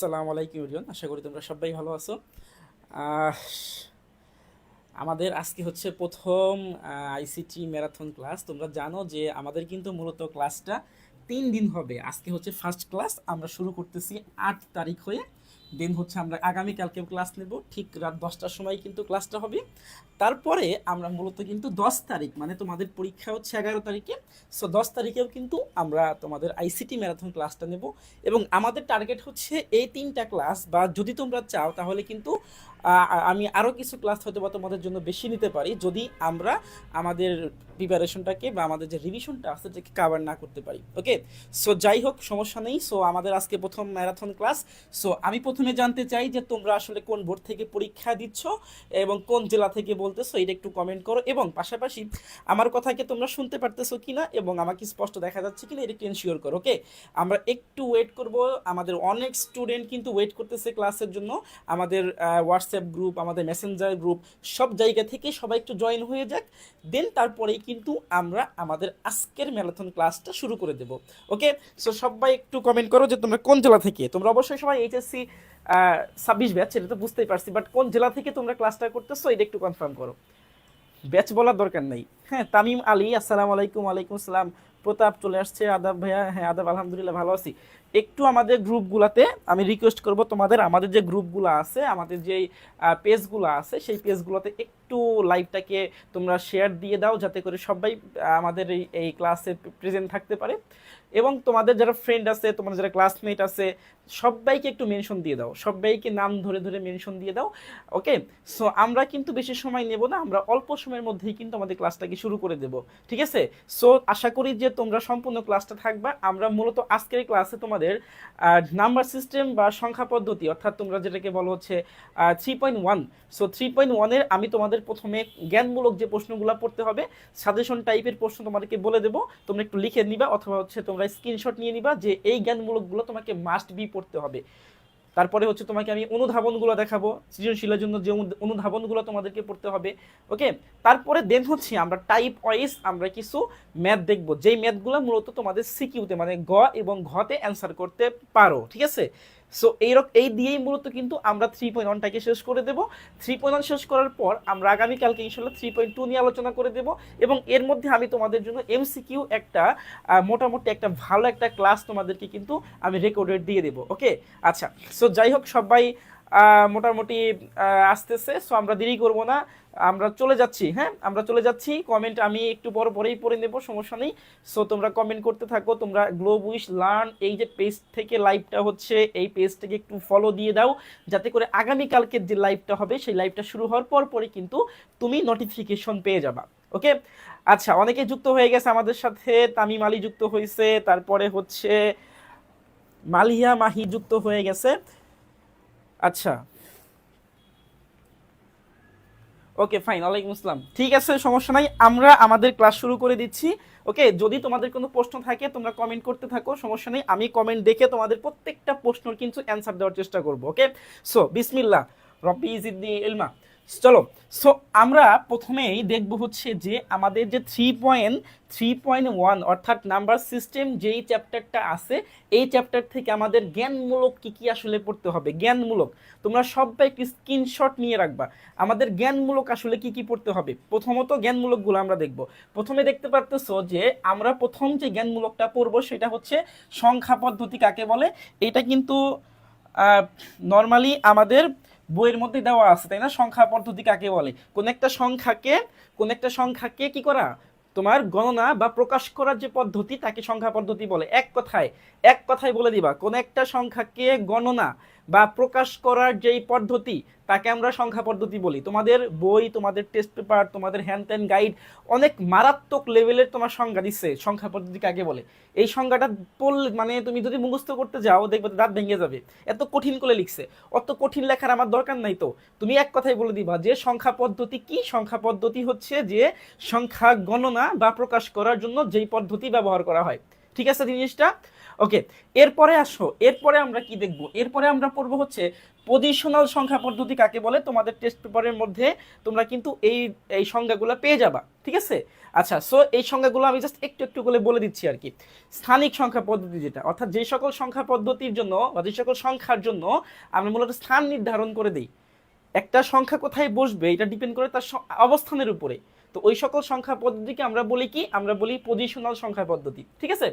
আসসালামু আলাইকুম এভরিওয়ান, আশা করি তোমরা সবাই ভালো আছো। আহ, আমাদের আজকে হচ্ছে প্রথম আইসিটি ম্যারাথন ক্লাস। তোমরা জানো যে আমাদের কিন্তু মূলত ক্লাসটা 3 দিন হবে। আজকে হচ্ছে ফার্স্ট ক্লাস, আমরা শুরু করতেছি 8 তারিখ হয়ে। দেন হচ্ছে আমরা আগামীকালকেও ক্লাস নেব, ঠিক রাত 10টার সময় কিন্তু ক্লাসটা হবে। তারপরে আমরা মূলত কিন্তু 10 তারিখ, মানে তোমাদের পরীক্ষা হচ্ছে 11 তারিখে, সো 10 তারিখেও কিন্তু আমরা তোমাদের আইসিটি ম্যারাথন ক্লাসটা নেব। এবং আমাদের টার্গেট হচ্ছে এই 3টা ক্লাস, বা যদি তোমরা চাও তাহলে কিন্তু আমি আরও কিছু ক্লাস হয়তো বা তোমাদের জন্য বেশি নিতে পারি, যদি আমরা আমাদের প্রিপারেশনটাকে বা আমাদের যে রিভিশনটা আছে সেটাকে কাভার না করতে পারি। ওকে, সো যাই হোক, সমস্যা নেই। সো আমাদের আজকে প্রথম ম্যারাথন ক্লাস। সো আমি প্রথমে জানতে চাই যে তোমরা আসলে কোন বোর্ড থেকে পরীক্ষা দিচ্ছ এবং কোন জেলা থেকে বলতেছো, এটা একটু কমেন্ট করো। এবং পাশাপাশি আমার কথাকে তোমরা শুনতে পারতেছো কিনা এবং আমাকে স্পষ্ট দেখা যাচ্ছে কিনা, এটা একটু এনশিওর করো। ওকে, আমরা একটু ওয়েট করব, আমাদের অনেক স্টুডেন্ট কিন্তু ওয়েট করতেছে ক্লাসের জন্য। আমাদের হোয়াটসঅ্যাপ গ্রুপ, আমাদের মেসেঞ্জার গ্রুপ, সব জায়গা থেকে সবাই একটু জয়েন হয়ে যাক। দেন তারপরেই কিন্তু আমরা আমাদের আজকের ম্যারাথন ক্লাসটা শুরু করে দেব। ওকে, সো সবাই একটু কমেন্ট করো যে তোমরা কোন জেলা থেকে। তোমরা অবশ্যই সবাই এইচএসসি 26 ব্যাচ, এটা তো বুঝতেই পারছি, বাট কোন জেলা থেকে তোমরা ক্লাসটা করতেছো এটা একটু কনফার্ম করো। ব্যাচ বলার দরকার নেই। হ্যাঁ, তামিম আলী, আসসালামু আলাইকুম। ওয়ালাইকুম আসসালাম। প্রতাপ চলে আসছে। আদাব ভাইয়া। হ্যাঁ আদাব, আলহামদুলিল্লাহ ভালো আছি। একটু আমাদের গ্রুপগুলাতে আমি রিকোয়েস্ট করব তোমাদের, আমাদের যে গ্রুপগুলো আছে, আমাদের যে পেজগুলো আছে, সেই পেজগুলোতে একটু লাইভটাকে তোমরা শেয়ার দিয়ে দাও, যাতে করে সবাই আমাদের এই ক্লাসে প্রেজেন্ট থাকতে পারে। এবং তোমাদের যারা ফ্রেন্ড আছে, তোমাদের যারা ক্লাসমেট আছে, সবাইকে একটু মেনশন দিয়ে দাও, সবাইকে নাম ধরে ধরে মেনশন দিয়ে দাও। ওকে, সো আমরা কিন্তু বেশি সময় নেব না, আমরা অল্প সময়ের মধ্যেই কিন্তু আমাদের ক্লাসটাকে শুরু করে দেব। ঠিক আছে, সো আশা করি যে তোমরা সম্পূর্ণ ক্লাসটা থাকবা। আমরা মূলত আজকের ক্লাসে তোমাদের নাম্বার সিস্টেম বা সংখ্যা পদ্ধতি, অর্থাৎ তোমরা যেটাকে বলো হচ্ছে 3.1। সো 3.1-এর আমি তোমাদের প্রথমে জ্ঞানমূলক যে প্রশ্নগুলো পড়তে হবে, সাজেশন টাইপের প্রশ্ন তোমাদেরকে বলে দেবো, তোমরা একটু লিখে নিবা অথবা হচ্ছে তোমরা স্ক্রিনশট নিয়ে নিবা যে এই জ্ঞানমূলকগুলো তোমাকে মাস্ট বি পড়তে হবে। তারপরে হচ্ছে তোমাকে আমি অনুধাবনগুলো দেখাবো, সৃজনশীলের জন্য যে অনুধাবনগুলো তোমাদেরকে পড়তে হবে। ওকে, তারপরে দেন হচ্ছে আমরা টাইপ ওয়াইজ আমরা কিছু ম্যাথ দেখবো, যেই ম্যাথগুলো মূলত তোমাদের সিকিউতে, মানে গ এবং ঘতে অ্যান্সার করতে পারো। ঠিক আছে, সো এই দিয়েই মূলত কিন্তু আমরা 3.1টাকে শেষ করে দেবো। 3.1 শেষ করার পর আমরা আগামীকালকে ইনশাল্লাহ 3.2 নিয়ে আলোচনা করে দেবো। এবং এর মধ্যে আমি তোমাদের জন্য এমসিকিউ একটা মোটামুটি একটা ভালো একটা ক্লাস তোমাদেরকে কিন্তু আমি রেকর্ডেড দিয়ে দেবো। ওকে, আচ্ছা, সো যাই হোক, সবাই মোটামুটি আসতেছে। সো আমরা দেরি করব না, আমরা চলে যাচ্ছি। হ্যাঁ, আমরা চলে যাচ্ছি। কমেন্ট আমি একটু পরেই পড়ে নেব, সমস্যা নেই। সো তোমরা কমেন্ট করতে থাকো। তোমরা গ্লোব উইশ লার্ন এই যে পেজ থেকে লাইভটা হচ্ছে, এই পেজটাকে একটু ফলো দিয়ে দাও, যাতে করে আগামীকালকের যে লাইভটা হবে সেই লাইভটা শুরু হওয়ার পরই কিন্তু তুমি নোটিফিকেশন পেয়ে যাবা। ওকে, আচ্ছা, অনেকে যুক্ত হয়ে গেছে আমাদের সাথে। তামিম আলী যুক্ত হয়েছে, তারপরে হচ্ছে মালিয়া মাহি যুক্ত হয়ে গেছে। আচ্ছা, ওকে ফাইন, ওয়ালাইকুম আসসালাম। ঠিক আছে, সমস্যা নাই, আমরা আমাদের ক্লাস শুরু করে দিচ্ছি। ওকে, যদি তোমাদের কোনো প্রশ্ন থাকে তোমরা কমেন্ট করতে থাকো, সমস্যা নেই, আমি কমেন্ট দেখে তোমাদের প্রত্যেকটা প্রশ্নের কিন্তু অ্যান্সার দেওয়ার চেষ্টা করবো। ওকে, সো বিসমিল্লাহ রব্বি জিদনি ইলমা। চলো, সো আমরা প্রথমেই দেখব হচ্ছে যে আমাদের যে 3.1 অর্থাৎ নাম্বার সিস্টেম যেই চ্যাপ্টারটা আছে, এই চ্যাপ্টার থেকে আমাদের জ্ঞানমূলক কি কি আসলে পড়তে হবে। জ্ঞানমূলক তোমরা সবাই একটি স্ক্রিনশট নিয়ে রাখবা, আমাদের জ্ঞানমূলক আসলে কি কি পড়তে হবে। প্রথমত জ্ঞানমূলকগুলো আমরা দেখব। প্রথমে দেখতে পারতেছো যে আমরা প্রথম যে জ্ঞানমূলকটা পড়বো সেটা হচ্ছে সংখ্যা পদ্ধতি কাকে বলে। এটা কিন্তু নর্মালি আমাদের বইয়ের মধ্যে দেওয়া আছে, তাই না? সংখ্যা পদ্ধতি কাকে বলে, কোন একটা সংখ্যাকে কি করা, তোমার গণনা বা প্রকাশ করার যে পদ্ধতি তাকে সংখ্যা পদ্ধতি বলে। এক কথায় বলে দিবা, কোন একটা সংখ্যাকে গণনা বা প্রকাশ করার যেই পদ্ধতি তাকে আমরা সংখ্যা পদ্ধতি বলি। তোমাদের বই, তোমাদের টেস্ট পেপার, তোমাদের হ্যান্ড অ্যান্ড গাইড অনেক মারাত্মক লেভেলের তোমার সংজ্ঞা দিচ্ছে সংখ্যা পদ্ধতি কাকে বলে। এই সংজ্ঞাটা পড়লে, মানে তুমি যদি মুখস্থ করতে যাও দেখবে দাঁত ভেঙে যাবে, এত কঠিন করে লিখছে। অত কঠিন লেখার আমার দরকার নাই তো, তুমি এক কথাই বলে দিবা যে সংখ্যা পদ্ধতি কি। সংখ্যা পদ্ধতি হচ্ছে যে সংখ্যা গণনা বা প্রকাশ করার জন্য যেই পদ্ধতি ব্যবহার করা হয়। ঠিক আছে জিনিসটা? ওকে, এরপরে আসো, এরপরে আমরা কি দেখব, এরপরে আমরা পড়বো হচ্ছে পজিশনাল সংখ্যা পদ্ধতি কাকে বলে। তোমাদের টেস্ট পেপারের মধ্যে তোমরা কিন্তু এই এই সংজ্ঞাগুলো পেয়ে যাবা, ঠিক আছে। আচ্ছা, সো এই সংজ্ঞাগুলো আমি জাস্ট একটু একটু করে বলে দিচ্ছি আর কি। স্থানিক সংখ্যা পদ্ধতি যেটা, অর্থাৎ যে সকল সংখ্যা পদ্ধতির জন্য বা যে সকল সংখ্যার জন্য আমরা মূলত স্থান নির্ধারণ করে দিই, একটা সংখ্যা কোথায় বসবে এটা ডিপেন্ড করে তার অবস্থানের উপরে। তো ওই সকল সংখ্যা পদ্ধতিকে আমরা বলি কি, আমরা বলি পজিশনাল সংখ্যা পদ্ধতি, ঠিক আছে।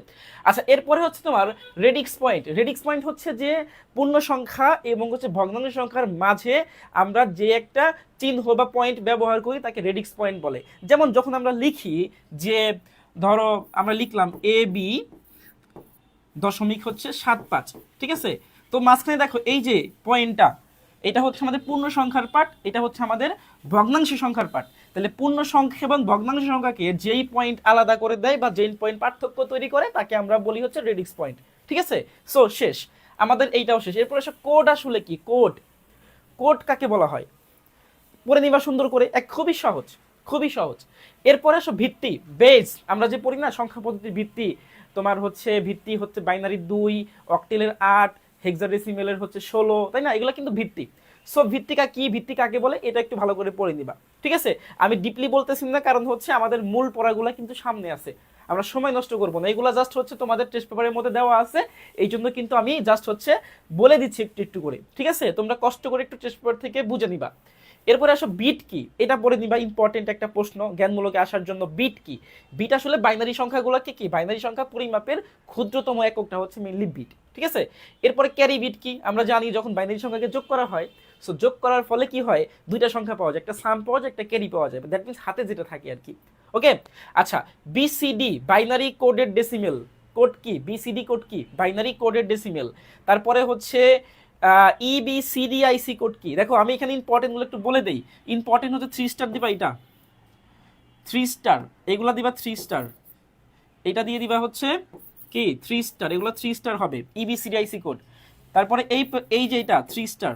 আচ্ছা, এরপরে হচ্ছে তোমার রেডিক্স পয়েন্ট। রেডিক্স পয়েন্ট হচ্ছে যে পূর্ণ সংখ্যা এবং হচ্ছে ভগ্নাংশ সংখ্যার মাঝে আমরা যে একটা চিহ্ন বা পয়েন্ট ব্যবহার করি তাকে রেডিক্স পয়েন্ট বলে। যেমন যখন আমরা লিখি যে ধরো আমরা লিখলাম AB.75, ঠিক আছে। তো মাঝখানে দেখো এই যে পয়েন্টটা, এটা হচ্ছে আমাদের পূর্ণ সংখ্যার পার্ট, এটা হচ্ছে আমাদের ভগ্নাংশ সংখ্যার পার্ট। তাহলে পূর্ণ সংখ্যা এবং ভগ্নাংশ সংখ্যাকে যেই পয়েন্ট আলাদা করে দেয় বা যেই পয়েন্ট পার্থক্য তৈরি করে তাকে আমরা বলি হচ্ছে রেডিক্স পয়েন্ট, ঠিক আছে। সো শেষ, আমাদের এইটাও শেষ। এরপরে সব কোড আসলে কি, কোড, কোড কাকে বলা হয় পড়ে নিবা সুন্দর করে, এক খুবই সহজ, খুবই সহজ। এরপরে আসো ভিত্তি, বেস। আমরা যে পড়ি না সংখ্যা পদ্ধতির ভিত্তি, তোমার হচ্ছে ভিত্তি হচ্ছে বাইনারি 2, অক্টেলের 8, হেক্সাডেসিমেলের হচ্ছে 16, তাই না, এগুলো কিন্তু ভিত্তি। সো ভিত্তিকা কি, ভিত্তি কাকে বলে, এটা একটু ভালো করে পড়ে নিবা, ঠিক আছে। আমি ডিপলি বলতেছি না, কারণ হচ্ছে আমাদের মূল পড়াগুলো কিন্তু সামনে আছে, আমরা সময় নষ্ট করবো না। এগুলো জাস্ট হচ্ছে তোমাদের টেস্ট পেপারের মধ্যে দেওয়া আছে, এই জন্য কিন্তু আমি জাস্ট হচ্ছে বলে দিচ্ছি একটু একটু করে, ঠিক আছে। তোমরা কষ্ট করে একটু টেস্ট পেপার থেকে বুঝে নিবা। এরপরে আসো বিট কি, এটা পড়ে নিবা, ইম্পর্টেন্ট একটা প্রশ্ন জ্ঞানমূলকে আসার জন্য। বিট কি, বিট আসলে বাইনারি সংখ্যাগুলোকে কি, বাইনারি সংখ্যা পরিমাপের ক্ষুদ্রতম এককটা হচ্ছে মেইনলি বিট, ঠিক আছে। এরপরে ক্যারি বিট কি, আমরা জানি যখন বাইনারি সংখ্যাকে যোগ করা হয়, সো যোগ করার ফলে কি হয়, দুইটা সংখ্যা পাওয়া যায়, একটা সাম পাওয়া যায়, একটা ক্যারি পাওয়া যায়, দ্যাট মিনস হাতে যেটা থাকে আর কি। ওকে, আচ্ছা, BCD binary coded decimal, code কি, বিসিডি কোড কি, বাইনারি কোডেড ডেসিমেল। তারপরে হচ্ছে ইবিসিডিআইসি কোড কি, দেখো আমি এখানে ইম্পর্টেন্ট গুলো একটু বলে দেই। ইম্পর্টেন্ট হচ্ছে 3 স্টার দিবা, এটা 3 স্টার, এগুলা দিবা 3 স্টার, এটা দিয়ে দিবা হচ্ছে কি 3 স্টার, এগুলো 3 স্টার হবে ইবিসিডিআইসি কোড। তারপরে এই যে এটা 3 স্টার,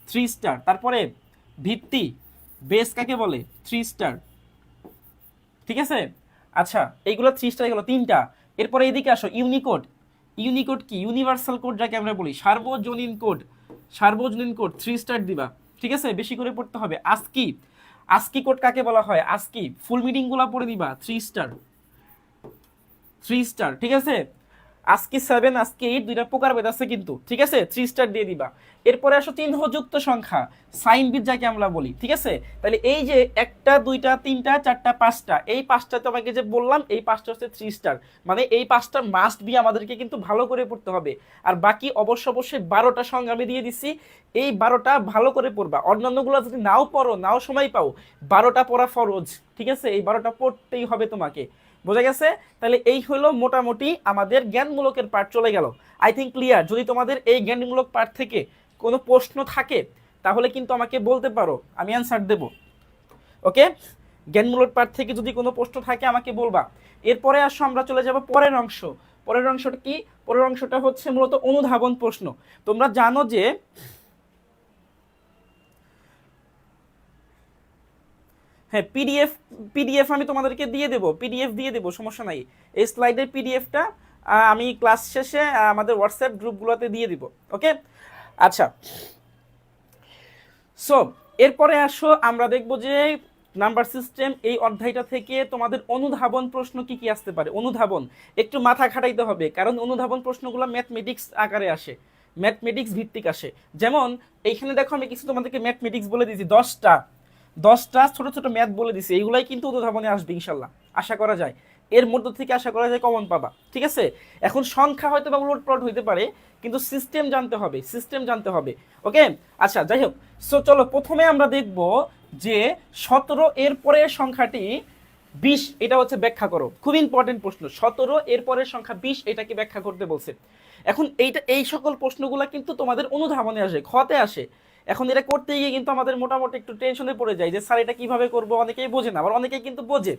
3 স্টার। তারপরে ভিত্তি, বেস কাকে বলে, 3 স্টার, ঠিক আছে। আচ্ছা, এইগুলো 3 স্টার, এগুলো 3টা। এরপরে এইদিকে আসো ইউনিকোড, ইউনিকোড কি, ইউনিভার্সাল কোড যাকে আমরা বলি, সার্বজনীন কোড, সার্বজনীন কোড 3 স্টার দিবা, ঠিক আছে, বেশি করে পড়তে হবে। আস্কি, আস্কি কোড কাকে বলা হয়, আস্কি ফুল মিনিং গুলা পড়ে দিবা, 3 স্টার, 3 স্টার, ঠিক আছে। আজকে 7, আজকে 8 দুইটা প্রকার ভেদ আছে কিন্তু, ঠিক আছে, 3 স্টার দিয়ে দিবা। এরপরে আসো চিহ্নযুক্ত সংখ্যা, সাইন বিট যাকে আমরা বলি, ঠিক আছে। তাহলে এই যে 1টা 2টা 3টা 4টা 5টা, এই 5টা তোমাকে যে বললাম, এই 5টা হচ্ছে 3 স্টার, মানে এই 5টা মাস্ট বি আমাদেরকে কিন্তু ভালো করে পড়তে হবে। আর বাকি অবশ্যই 12টা সংখ্যা আমি দিয়ে দিচ্ছি, এই 12টা ভালো করে পড়বা। অন্যান্যগুলো যদি নাও পড়ো, নাও সময় পাও, 12টা পড়া ফরজ, ঠিক আছে, এই 12টা পড়তেই হবে তোমাকে, বোঝা গেছে। তাহলে এই হলো মোটামুটি আমাদের জ্ঞানমূলকের পার্ট চলে গেল। I think clear. যদি তোমাদের এই জ্ঞানমূলক পার্ট থেকে কোনো প্রশ্ন থাকে তাহলে কিন্তু আমাকে বলতে পারো, আমি অ্যান্সার দেব। ওকে, জ্ঞানমূলক পার্ট থেকে যদি কোনো প্রশ্ন থাকে আমাকে বলবা। এরপরে আসো আমরা চলে যাব পরের অংশ। পরের অংশটা কি, পরের অংশটা হচ্ছে মূলত অনুধাবন প্রশ্ন। তোমরা জানো যে হ্যাঁ, পিডিএফ আমি তোমাদেরকে দিয়ে দেবো, পিডিএফ দিয়ে দেবো, সমস্যা নাই। এই স্লাইডের পিডিএফটা আমি ক্লাস শেষে আমাদের হোয়াটসঅ্যাপ গ্রুপগুলোতে দিয়ে দিব। ওকে, আচ্ছা, সো এরপরে আসো আমরা দেখবো যে নাম্বার সিস্টেম এই অধ্যায়টা থেকে তোমাদের অনুধাবন প্রশ্ন কি কি আসতে পারে। অনুধাবন একটু মাথা খাটাইতে হবে, কারণ অনুধাবন প্রশ্নগুলো ম্যাথমেটিক্স আকারে আসে, ম্যাথমেটিক্স ভিত্তিক আসে। যেমন এইখানে দেখো আমি কিছু তোমাদেরকে ম্যাথমেটিক্স বলে দিয়েছি, 10টা ছোট ছোট ম্যাথ বলে দিছি, এইগুলাই কিন্তু অনুধাবনে আসবে ইনশাল্লাহ, আশা করা যায়। এর মধ্য থেকে আশা করা যায় কমন পাবা, ঠিক আছে। এখন সংখ্যা হয়তো বা উলটপালট হইতে পারে, কিন্তু সিস্টেম জানতে হবে, সিস্টেম জানতে হবে। ওকে, আচ্ছা, যাই হোক, সো চলো প্রথমে আমরা দেখব যে 17 এর পরের সংখ্যাটি 20, এটা হচ্ছে ব্যাখ্যা করো। খুব ইম্পর্টেন্ট প্রশ্ন, 17 এর পরের সংখ্যা 20, এটাকে ব্যাখ্যা করতে বলছে। এখন এই সকল প্রশ্নগুলো কিন্তু তোমাদের অনুধাবনে আসে, খতে আসে। এখন এটা করতে গিয়ে কিন্তু আমাদের মোটামুটি একটু টেনশনে পড়ে যায় যে স্যার এটা কিভাবে করবো, অনেকেই বোঝে না, আবার অনেকেই কিন্তু বোঝে।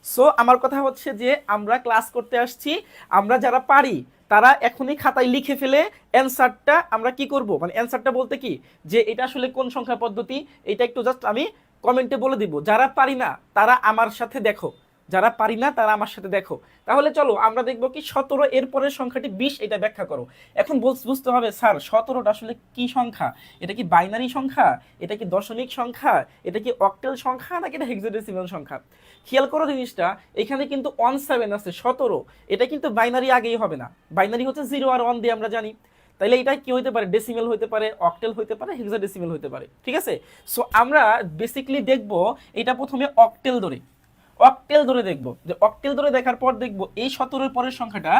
সো আমার কথা হচ্ছে যে আমরা ক্লাস করতে আসছি, আমরা যারা পারি তারা এখনই খাতায় লিখে ফেলে অ্যান্সারটা আমরা কি করব, মানে অ্যান্সারটা বলতে কি যে এটা আসলে কোন সংখ্যা পদ্ধতি, এটা একটু জাস্ট আমি কমেন্টে বলে দিব। যারা পারি না তারা আমার সাথে দেখো, যারা পারি না তারা আমার সাথে দেখো। তাহলে চলো আমরা দেখবো কি 17 এর পরের সংখ্যাটি 20, এটা ব্যাখ্যা করো। এখন বুঝতে হবে স্যার 17টা আসলে কি সংখ্যা, এটা কি বাইনারি সংখ্যা, এটা কি দশমিক সংখ্যা, এটা কি অক্টেল সংখ্যা, নাকি এটা হেক্সাডেসিমাল সংখ্যা। খেয়াল করো জিনিসটা, এখানে কিন্তু 17 আছে, 17 এটা কিন্তু বাইনারি আগেই হবে না, বাইনারি হচ্ছে 0 আর 1 দিয়ে আমরা জানি। তাইলে এটা কি হতে পারে, ডেসিমেল হতে পারে, অক্টেল হতে পারে, হেক্সাডেসিমেল হতে পারে, ঠিক আছে। সো আমরা বেসিক্যালি দেখব এটা প্রথমে অক্টেল ধরে, অক্টেল ধরে দেখবো, যে অক্টেল ধরে দেখার পর দেখবো এই 17 পরের সংখ্যাটা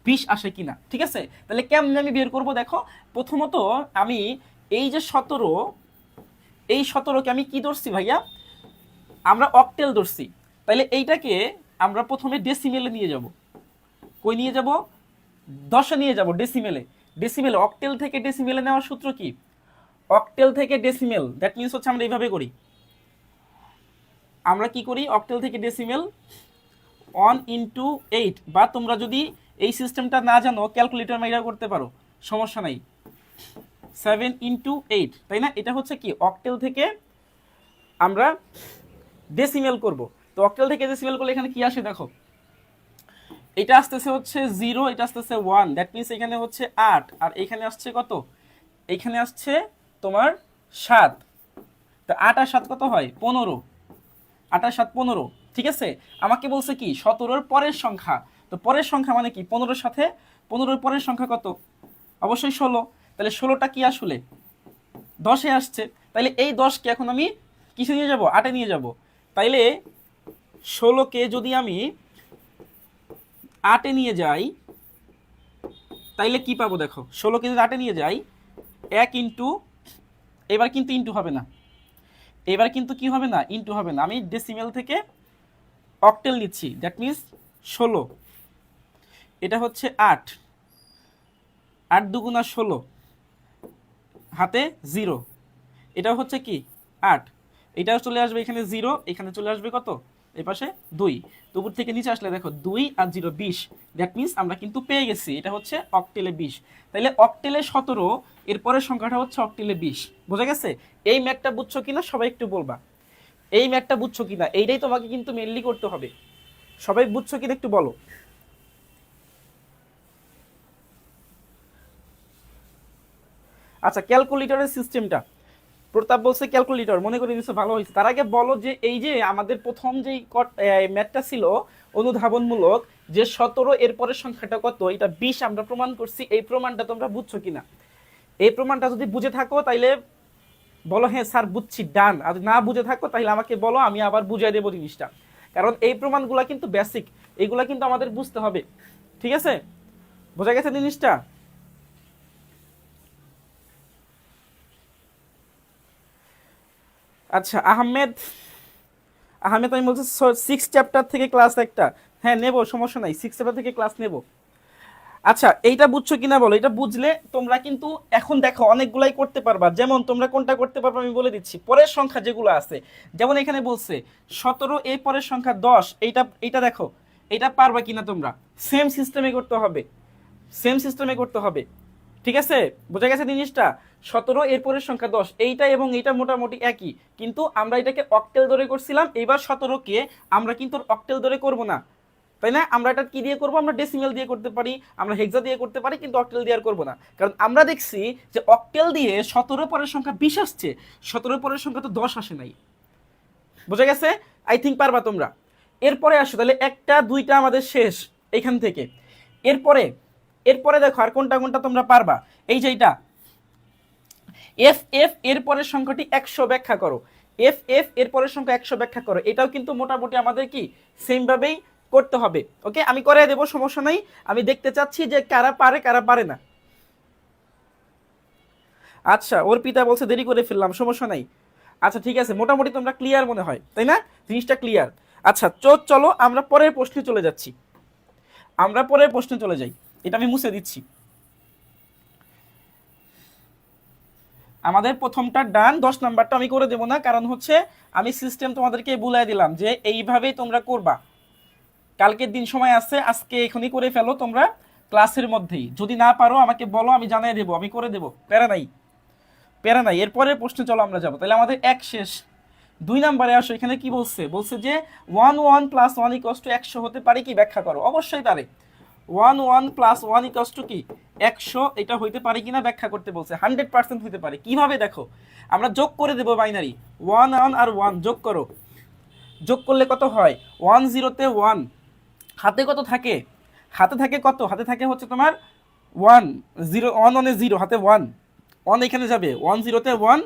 20 আসে কিনা, ঠিক আছে। তাহলে কেমনে আমি বের করব, দেখো প্রথমত আমি এই যে 17, এই 17কে আমি কি ধরছি ভাইয়া, আমরা অক্টেল ধরছি। তাহলে এইটাকে আমরা প্রথমে ডেসিমেলে নিয়ে যাব। কই নিয়ে যাব, 10-এ নিয়ে যাব, ডেসিমেলে। ডেসিমেলে অক্টেল থেকে ডেসিমেলে নেওয়ার সূত্র কি, অক্টেল থেকে ডেসিমেল, দ্যাট মিনস হচ্ছে আমরা এইভাবে করি, আমরা কি করি, অক্টেল থেকে ডেসিমেল 1 ইন্টু 8, বা তোমরা যদি এই সিস্টেমটা না জানো ক্যালকুলেটর মাইরা করতে পারো, সমস্যা নাই, 7 ইন্টু 8, তাই না। এটা হচ্ছে কি অক্টেল থেকে আমরা ডেসিমেল করব। তো অক্টেল থেকে ডেসিমেল করলে এখানে কি আসে দেখো, এটা আসতেছে হচ্ছে 0, এটা আসতেছে 1, দ্যাট মিনস এখানে হচ্ছে 8, আর এখানে আসছে কত, এখানে আসছে তোমার 7। তো 8 আর 7 কত হয়, 15, 8 আর 7 15, ঠিক আছে। আমাকে বলছে কি 17-র পরের সংখ্যা, তো পরের সংখ্যা মানে কি 15-র সাথে 15-র পরের সংখ্যা কত, অবশ্যই 16। তাহলে 16টা কি আসলে 10-এ আসছে। তাইলে এই 10কে এখন আমি কিসে নিয়ে যাব, 8-এ নিয়ে যাব। তাইলে 16কে যদি আমি 8-এ নিয়ে যাই তাইলে কি পাবো দেখো, 16কে যদি 8-এ নিয়ে যাই 1 ইন্টু, এবার কিন্তু ইন্টু হবে না, এবার কিন্তু কি হবে না, ইন্টু হবে না, আমি ডেসিমেল থেকে অক্টেল নিচ্ছি, দ্যাট মিনস 16, এটা হচ্ছে 8, 8 দুগুণা 16, হাতে 0, এটা হচ্ছে কি 8, এটাও চলে আসবে এখানে 0, এখানে চলে আসবে কত, এই পাশে 2, তো উপর থেকে নিচে আসলে দেখো 2 আর 0 20, দ্যাট মিনস আমরা কিন্তু পেয়ে গেছি এটা হচ্ছে অক্টেলে 20। তাইলে অক্টেলে 17, এরপরের সংখ্যাটা হচ্ছে অক্টেলে 20, বোঝা গেছে। এই ম্যাথটা বুঝছো কিনা সবাই একটু বলবা, এই ম্যাথটা বুঝছো কিনা, এইটাই তোমাকে কিন্তু মেনলি করতে হবে, সবাই বুঝছো কিনা একটু বলো। আচ্ছা ক্যালকুলেটরের সিস্টেমটা, প্রতাপ বলছে ক্যালকুলেটর, মনে করে দিচ্ছে ভালো হয়েছে। তার আগে বলো যে এই যে আমাদের প্রথম যেই ম্যাথটা ছিল অনুধাবনমূলক, যে 17 এর পরের সংখ্যাটা কত, এটা 20 আমরা প্রমাণ করছি, এই প্রমাণটা তোমরা বুঝছো কিনা। এই প্রমাণটা যদি বুঝে থাকো তাইলে বলো হ্যাঁ স্যার বুঝছি, ডান। আর না বুঝে থাকো তাহলে আমাকে বলো, আমি আবার বুঝিয়ে দেবো জিনিসটা, কারণ এই প্রমাণগুলো কিন্তু বেসিক, এগুলা কিন্তু আমাদের বুঝতে হবে, ঠিক আছে। বোঝা গেছে জিনিসটা। আচ্ছা আহমেদ, আহমেদ আমি বলছি 6 চ্যাপ্টার থেকে ক্লাস একটা, হ্যাঁ নেব, সমস্যা নাই, 6 চ্যাপ্টার থেকে ক্লাস নেব। আচ্ছা এইটা বুঝছো কিনা বলো, এটা বুঝলে তোমরা কিন্তু এখন দেখো অনেকগুলাই করতে পারবা। যেমন তোমরা কোনটা করতে পারবা আমি বলে দিচ্ছি, পরের সংখ্যা যেগুলো আছে, যেমন এখানে বলছে 17 এই পরের সংখ্যা 10, এইটা এইটা দেখো, এটা পারবা কিনা তোমরা, সেম সিস্টেমে করতে হবে, সেম সিস্টেমে করতে হবে, ঠিক আছে। বোঝা গেছে জিনিসটা। 17 এরপরের সংখ্যা 10, এইটা এবং এইটা মোটামুটি একই, কিন্তু আমরা এটাকে অক্টেল ধরে করছিলাম, এবার 17কে আমরা কিন্তু অক্টেল ধরে করব না, তাই না। আমরা এটা কি দিয়ে করব, আমরা ডেসিমেল দিয়ে করতে পারি, আমরা হেক্সা দিয়ে করতে পারি, কিন্তু অক্টেল দিয়ে আর করবো না, কারণ আমরা দেখছি যে অক্টেল দিয়ে 17 পরের সংখ্যা 20 আসছে, 17 পরের সংখ্যা তো 10 আসে নাই। বোঝা গেছে, আই থিঙ্ক পারবা তোমরা। এরপরে আসো, তাহলে একটা দুইটা আমাদের শেষ এখান থেকে। এরপরে এরপরে দেখো আর কোনটা কোনটা তোমরা পারবা, এই যে এটা এফ এফ এর পরের সংখ্যাটি 100 ব্যাখ্যা করো, এফ এফ এর পরের সংখ্যা 100 ব্যাখ্যা করো, এটাও কিন্তু মোটামুটি আমাদের কি সেম ভাবেই করতে হবে। ওকে আমি করে দেবো, সমস্যা নাই, আমি দেখতে চাচ্ছি যে কারা পারে কারা পারে না। আচ্ছা ওর পিতা বলছে দেরি করে ফেললাম, সমস্যা নাই। আচ্ছা ঠিক আছে, মোটামুটি তোমরা ক্লিয়ার মনে হয়, তাই না, জিনিসটা ক্লিয়ার। আচ্ছা চলো আমরা পরের প্রশ্নে চলে যাচ্ছি, আমরা পরের প্রশ্নে চলে যাই, এটা আমি মুছে দিচ্ছি। আমাদের প্রথমটা ডান, 10 নাম্বারটা আমি করে দেবো না, কারণ হচ্ছে আমি সিস্টেম তোমাদেরকে বুলাই দিলাম যে এইভাবেই তোমরা করবা। কালকের দিন সময় আছে, আজকে এখনই করে ফেলো তোমরা ক্লাসের মধ্যেই, যদি না পারো আমাকে বলো, আমি জানিয়ে দেবো, আমি করে দেবো, প্যারা নাই, প্যারা নাই। এরপরের প্রশ্নে চলো আমরা যাবো, তাহলে আমাদের এক শেষ, 2 নম্বরে আসো, এখানে কি বলছে, বলছে যে 1 1 প্লাস 1 ইকুয়ালস টু 100 হতে পারে কি, ব্যাখ্যা করো। অবশ্যই পারে। 1 1 প্লাস 1 ইকুয়ালস টু কি 100, এটা হইতে পারে কিনা ব্যাখ্যা করতে বলছে। 100% হইতে পারে। কিভাবে দেখো, আমরা যোগ করে দেব বাইনারি 1 1 আর 1 যোগ করো। যোগ করলে কত হয়, 1 0 তে 1, হাতে কত থাকে, হাতে থাকে কত, হাতে থাকে হচ্ছে তোমার 1 0, 1 1 এ 0, হাতে 1 1 এখানে যাবে, 1 0 তে 1,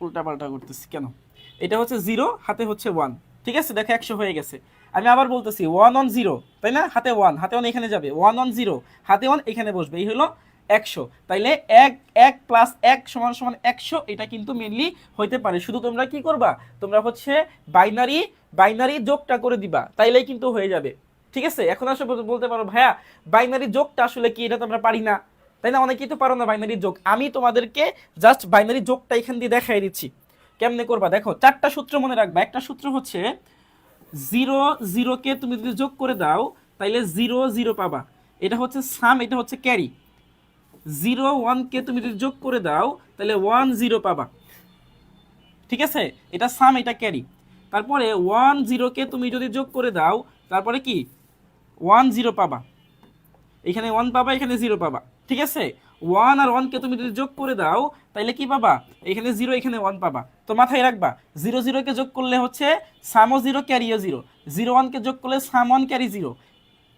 উল্টা পাল্টা করতেছি কেন, এটা হচ্ছে 0, হাতে হচ্ছে 1, ঠিক আছে। দেখো 100 হয়ে গেছে। আমি আবার বলতেছি 1 1 0, তাই না, হাতে 1, হাতে 1 এখানে যাবে, 1 1 0, হাতে 1 এখানে বসবে, এই হলো 100। তাইলে 1 1 প্লাস 1 সমান সমান 100, এটা কিন্তু মেনলি হইতে পারে। শুধু তোমরা কি করবা, তোমরা হচ্ছে বাইনারি বাইনারি যোগটা করে দিবা, তাইলেই কিন্তু হয়ে যাবে, ঠিক আছে। এখন আসলে বলতে পারো ভাইয়া বাইনারি যোগটা আসলে কি, এটা তো আমরা পারি না, তাই না, অনেকেই তো পারো না বাইনারি যোগ। আমি তোমাদেরকে জাস্ট বাইনারি যোগটা এখান দিয়ে দেখাই দিচ্ছি কেমনে করবা। দেখো 4টা সূত্র মনে রাখবা। একটা সূত্র হচ্ছে 0 0 কে তুমি যদি যোগ করে দাও তাইলে 0 0 পাবা, এটা হচ্ছে সাম, এটা হচ্ছে ক্যারি। 0 1 কে তুমি যদি যোগ করে দাও তাহলে 1 0 পাবা, ঠিক আছে, এটা সাম, এটা ক্যারি। তারপরে 1 0 কে তুমি যদি যোগ করে দাও তারপরে কি 1 0 পাবা, এখানে 1 পাবা, এখানে 0 পাবা, ঠিক আছে। 1 আর 1 কে তুমি যদি যোগ করে দাও তাহলে কি পাবা, এখানে 0, এখানে 1 পাবা। তো মাথায় রাখবা 0 0 কে যোগ করলে হচ্ছে সামও 0 ক্যারিও 0, 0 1 কে যোগ করলে সাম 1 ক্যারি 0,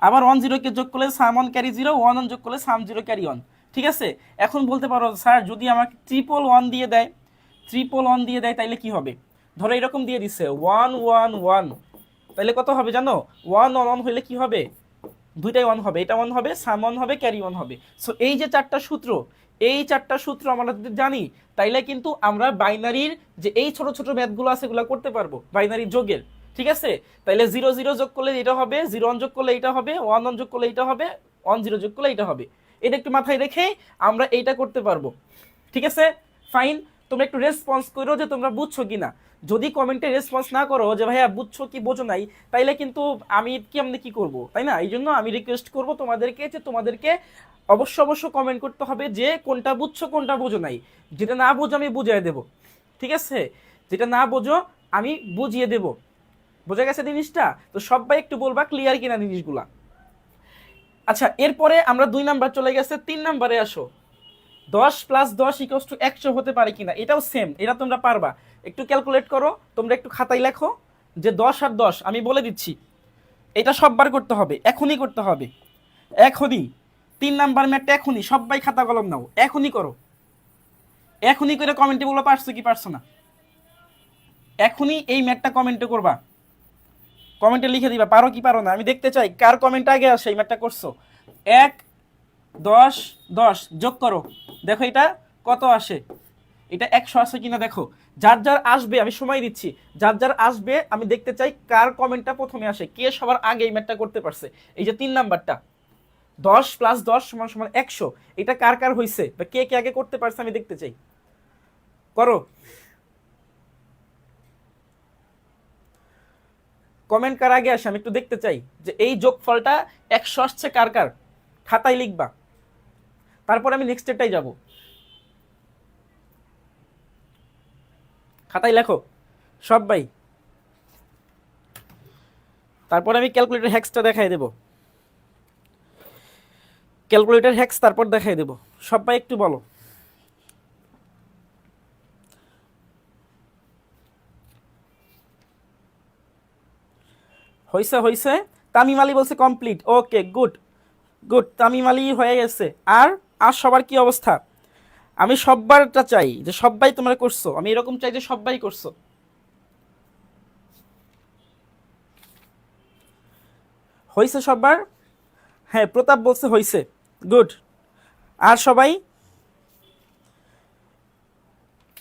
আবার 1 0 কে যোগ করলে সাম 1 ক্যারি 0, 1 1 যোগ করলে সাম 0 ক্যারি 1, ঠিক আছে। এখন বলতে পারো স্যার যদি আমাকে ট্রিপল 1 দিয়ে দেয়, ট্রিপল 1 দিয়ে দেয় তাইলে কি হবে। ধরো এরকম দিয়ে দিছে 1 1 1, তাহলে কত হবে জানো, 1 1 1 হইলে কি হবে, দুইটাই 1 হবে, এটা 1 হবে, সাম 1 হবে, ক্যারি 1 হবে। সো এই যে 4টা সূত্র, এই 4টা সূত্র আমরা যদি জানি তাইলে কিন্তু আমরা বাইনারির যে এই ছোট ছোট ম্যাথগুলো আছে এগুলো করতে পারবো, বাইনারি যোগের, ঠিক আছে। তাইলে 0 0 যোগ করলে এটা হবে, 0 1 যোগ করলে এটা হবে, 1 1 যোগ করলে এটা হবে, 1 0 যোগ করলে এটা হবে। এটা একটু মাথায় রেখে আমরা এইটা করতে পারবো, ঠিক আছে। ফাইন, তোমরা একটু রেসপন্স করো যে তোমরা বুঝছো কিনা। যদি কমেন্টে রেসপন্স না করো যে ভাইয়া বুঝছো কি বোঝো নাই, তাইলে কিন্তু আমি কেমনে কি করব, তাই না। এই জন্য আমি রিকোয়েস্ট করব তোমাদেরকে যে তোমাদেরকে অবশ্য কমেন্ট করতে হবে যে কোনটা বুঝছো কোনটা বোঝো নাই। যেটা না বোঝো আমি বুঝিয়ে দেব, ঠিক আছে, যেটা না বোঝো আমি বুঝিয়ে দেব। বোঝা গেছে জিনিসটা? তো সবাই একটু বলবা ক্লিয়ার কিনা জিনিসগুলা। আচ্ছা, এরপরে আমরা 2 নাম্বার চলে গেছে, 3 নাম্বারে আসো। 10 প্লাস 10 ইকুয়ালস টু 100 হতে পারে কিনা, এটাও সেম, এটা তোমরা পারবা। একটু ক্যালকুলেট করো, তোমরা একটু খাতায় লেখো যে 10 আর 10, আমি বলে দিচ্ছি এটা সববার করতে হবে, এখনই করতে হবে, এখনই। 3 নাম্বার ম্যাথটা এখনই, সবাই খাতা কলম নাও, এখনই করো। এখনই করে কমেন্টে বলো পারছো কি পারছো না, এখনই এই ম্যাথটা কমেন্টে করবা, কমেন্টে লিখে দিবা পারো কি পারো না। আমি দেখতে চাই কার কমেন্ট আগে আসে এই ম্যাথটা করছো। 1 10 10 যোগ করো, দেখো এটা কত আসে, এটা 100 আসে কিনা দেখো। যার যার আসবে আমি সময় দিচ্ছি, যার যার আসবে আমি দেখতে চাই কার কমেন্টটা প্রথমে আসে, কে সবার আগে এই ম্যাথটা করতে পারছে। এই যে 3 নাম্বারটা 10 প্লাস 10 সমান সমান 100, এটা কার কার হইছে বা কে কে আগে করতে পারছে আমি দেখতে চাই, করো। কমেন্ট কার আগে আসে আমি একটু দেখতে চাই যে এই যোগফলটা 100 আসছে কার কার, খাতায় লিখবা, তারপর আমি নেক্সট স্টেপটাই যাব। খাতায় লেখো সবাই, তারপর আমি ক্যালকুলেটর হ্যাক্সটা দেখাই দেব, ক্যালকুলেটর হ্যাক্স তারপর দেখাই দেব। সবাই একটু বলো। হইছে হইছে, তামিম আলী বলছে complete, okay good good, Tamim Ali হয়ে গেছে। আর আর সবার কি অবস্থা, আমি সববারটা চাই যে সবাই তোমরা করছো, আমি এরকম চাই যে সবাই করছো। হইছে সবার, হ্যাঁ প্রতাপ বলছে হইছে, গুড। আর সবাই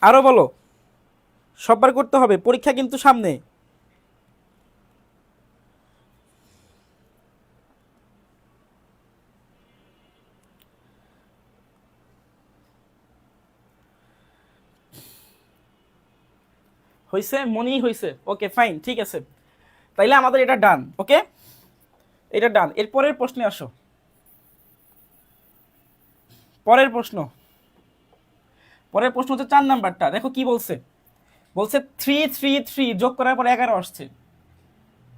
আরো বলো, সববার করতে হবে, পরীক্ষা কিন্তু সামনে। হইছে, মনি হইছে, ওকে ফাইন, ঠিক আছে। তাইলে আমাদের এটা ডান, ওকে, এটা ডান। এর পরের প্রশ্নে আসো, পরের প্রশ্ন, পরের প্রশ্ন হচ্ছে 4 নাম্বারটা, দেখো কি বলছে। বলছে 3 যোগ করার পর 11 আসছে,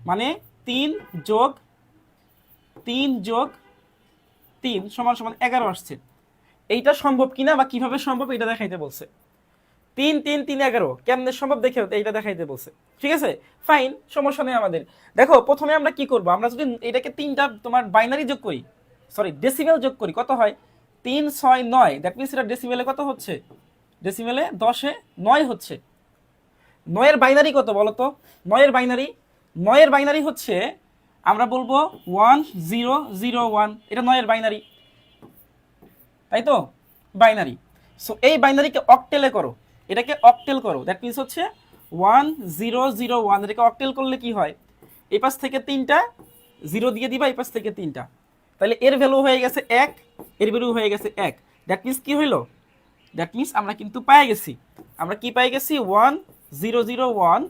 মানে 3 যোগ 3 সমান সমান 11 আসছে। এইটা সম্ভব কিনা বা কিভাবে সম্ভব এটা দেখাইতে বলছে। 3 3 3 11 কেমনে সম্ভব দেখে এইটা দেখাইতে বলছে। ঠিক আছে, ফাইন, সমস্যা নেই আমাদের। দেখো প্রথমে আমরা কি করব, আমরা যদি এটাকে তিনটা তোমার বাইনারি যোগ করি, সরি ডেসিমেল যোগ করি, কত হয়? 3 6 9, দ্যাট মিনস এটা ডেসিমেলে কত হচ্ছে? ডেসিমেলে 10-এ 9 হচ্ছে। 9 এর বাইনারি কত বলো তো? 9 এর বাইনারি হচ্ছে, আমরা বলবো 1 0 0 1, এটা 9 এর বাইনারি, তাই তো? বাইনারি। সো এই বাইনারিকে অক্টেলে করো, এটাকে অক্টেল করো, দ্যাট মিনস হচ্ছে 1 0 0 1, এটাকে অক্টেল করলে কি হয়? এই পাশ থেকে 3টা 0 দিয়ে দিবা, এই পাশ থেকে 3টা, তাহলে এর ভ্যালু হয়ে গেছে 1, এর ভ্যালু হয়ে গেছে 1। দ্যাট মিনস কি হইলো? দ্যাট মিনস আমরা কিন্তু পেয়ে গেছি, আমরা কি পেয়ে গেছি? 1 0 0 1,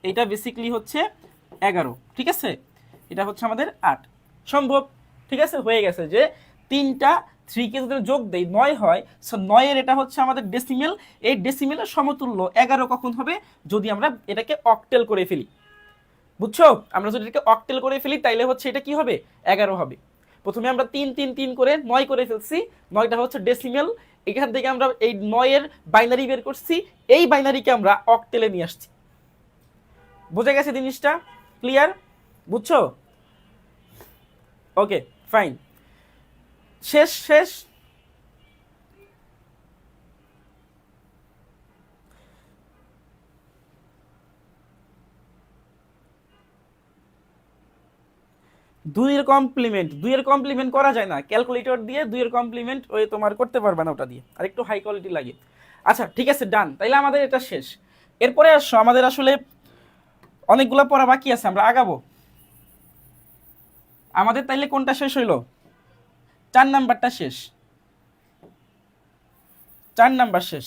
এটা বেসিক্যালি হচ্ছে 11। ঠিক আছে, এটা হচ্ছে আমাদের 8। সম্ভব। ঠিক আছে, হয়ে গেছে যে 3টা 3 কে যদি যোগ দেই 9 হয়, সো 9 এর এটা হচ্ছে আমাদের ডেসিমেল। এই ডেসিমেলের সমতুল্য 11 কখন হবে? যদি আমরা এটাকে অক্টেল করে ফেলি। বুঝছো? আমরা যদি এটাকে অক্টেল করে ফেলি তাইলে হচ্ছে এটা কি হবে? 11 হবে। প্রথমে আমরা 3 3 3 করে 9 করে ফেলছি, 9টা হচ্ছে ডেসিমেল। এখান থেকে আমরা এই 9 এর বাইনারি বের করছি, এই বাইনারিকে আমরা অক্টেলে নিয়ে আসছি। বুঝে গেছে জিনিসটা? ক্লিয়ার? বুঝছো? ওকে, ফাইন। শেষ শেষ। দুইয়ের কমপ্লিমেন্ট করা যায় না ক্যালকুলেটর দিয়ে, দুইয়ের কমপ্লিমেন্ট ওই তোমার করতে পারবে না ওটা দিয়ে, আর একটু হাই কোয়ালিটি লাগে। আচ্ছা ঠিক আছে, ডান, তাইলে আমাদের এটা শেষ। এরপরে আসো, আমাদের আসলে অনেকগুলো পড়া বাকি আছে, আমরা আগাবো। আমাদের তাইলে কোনটা শেষ হইলো? 4 নাম্বারটা শেষ, 4 নাম্বার শেষ।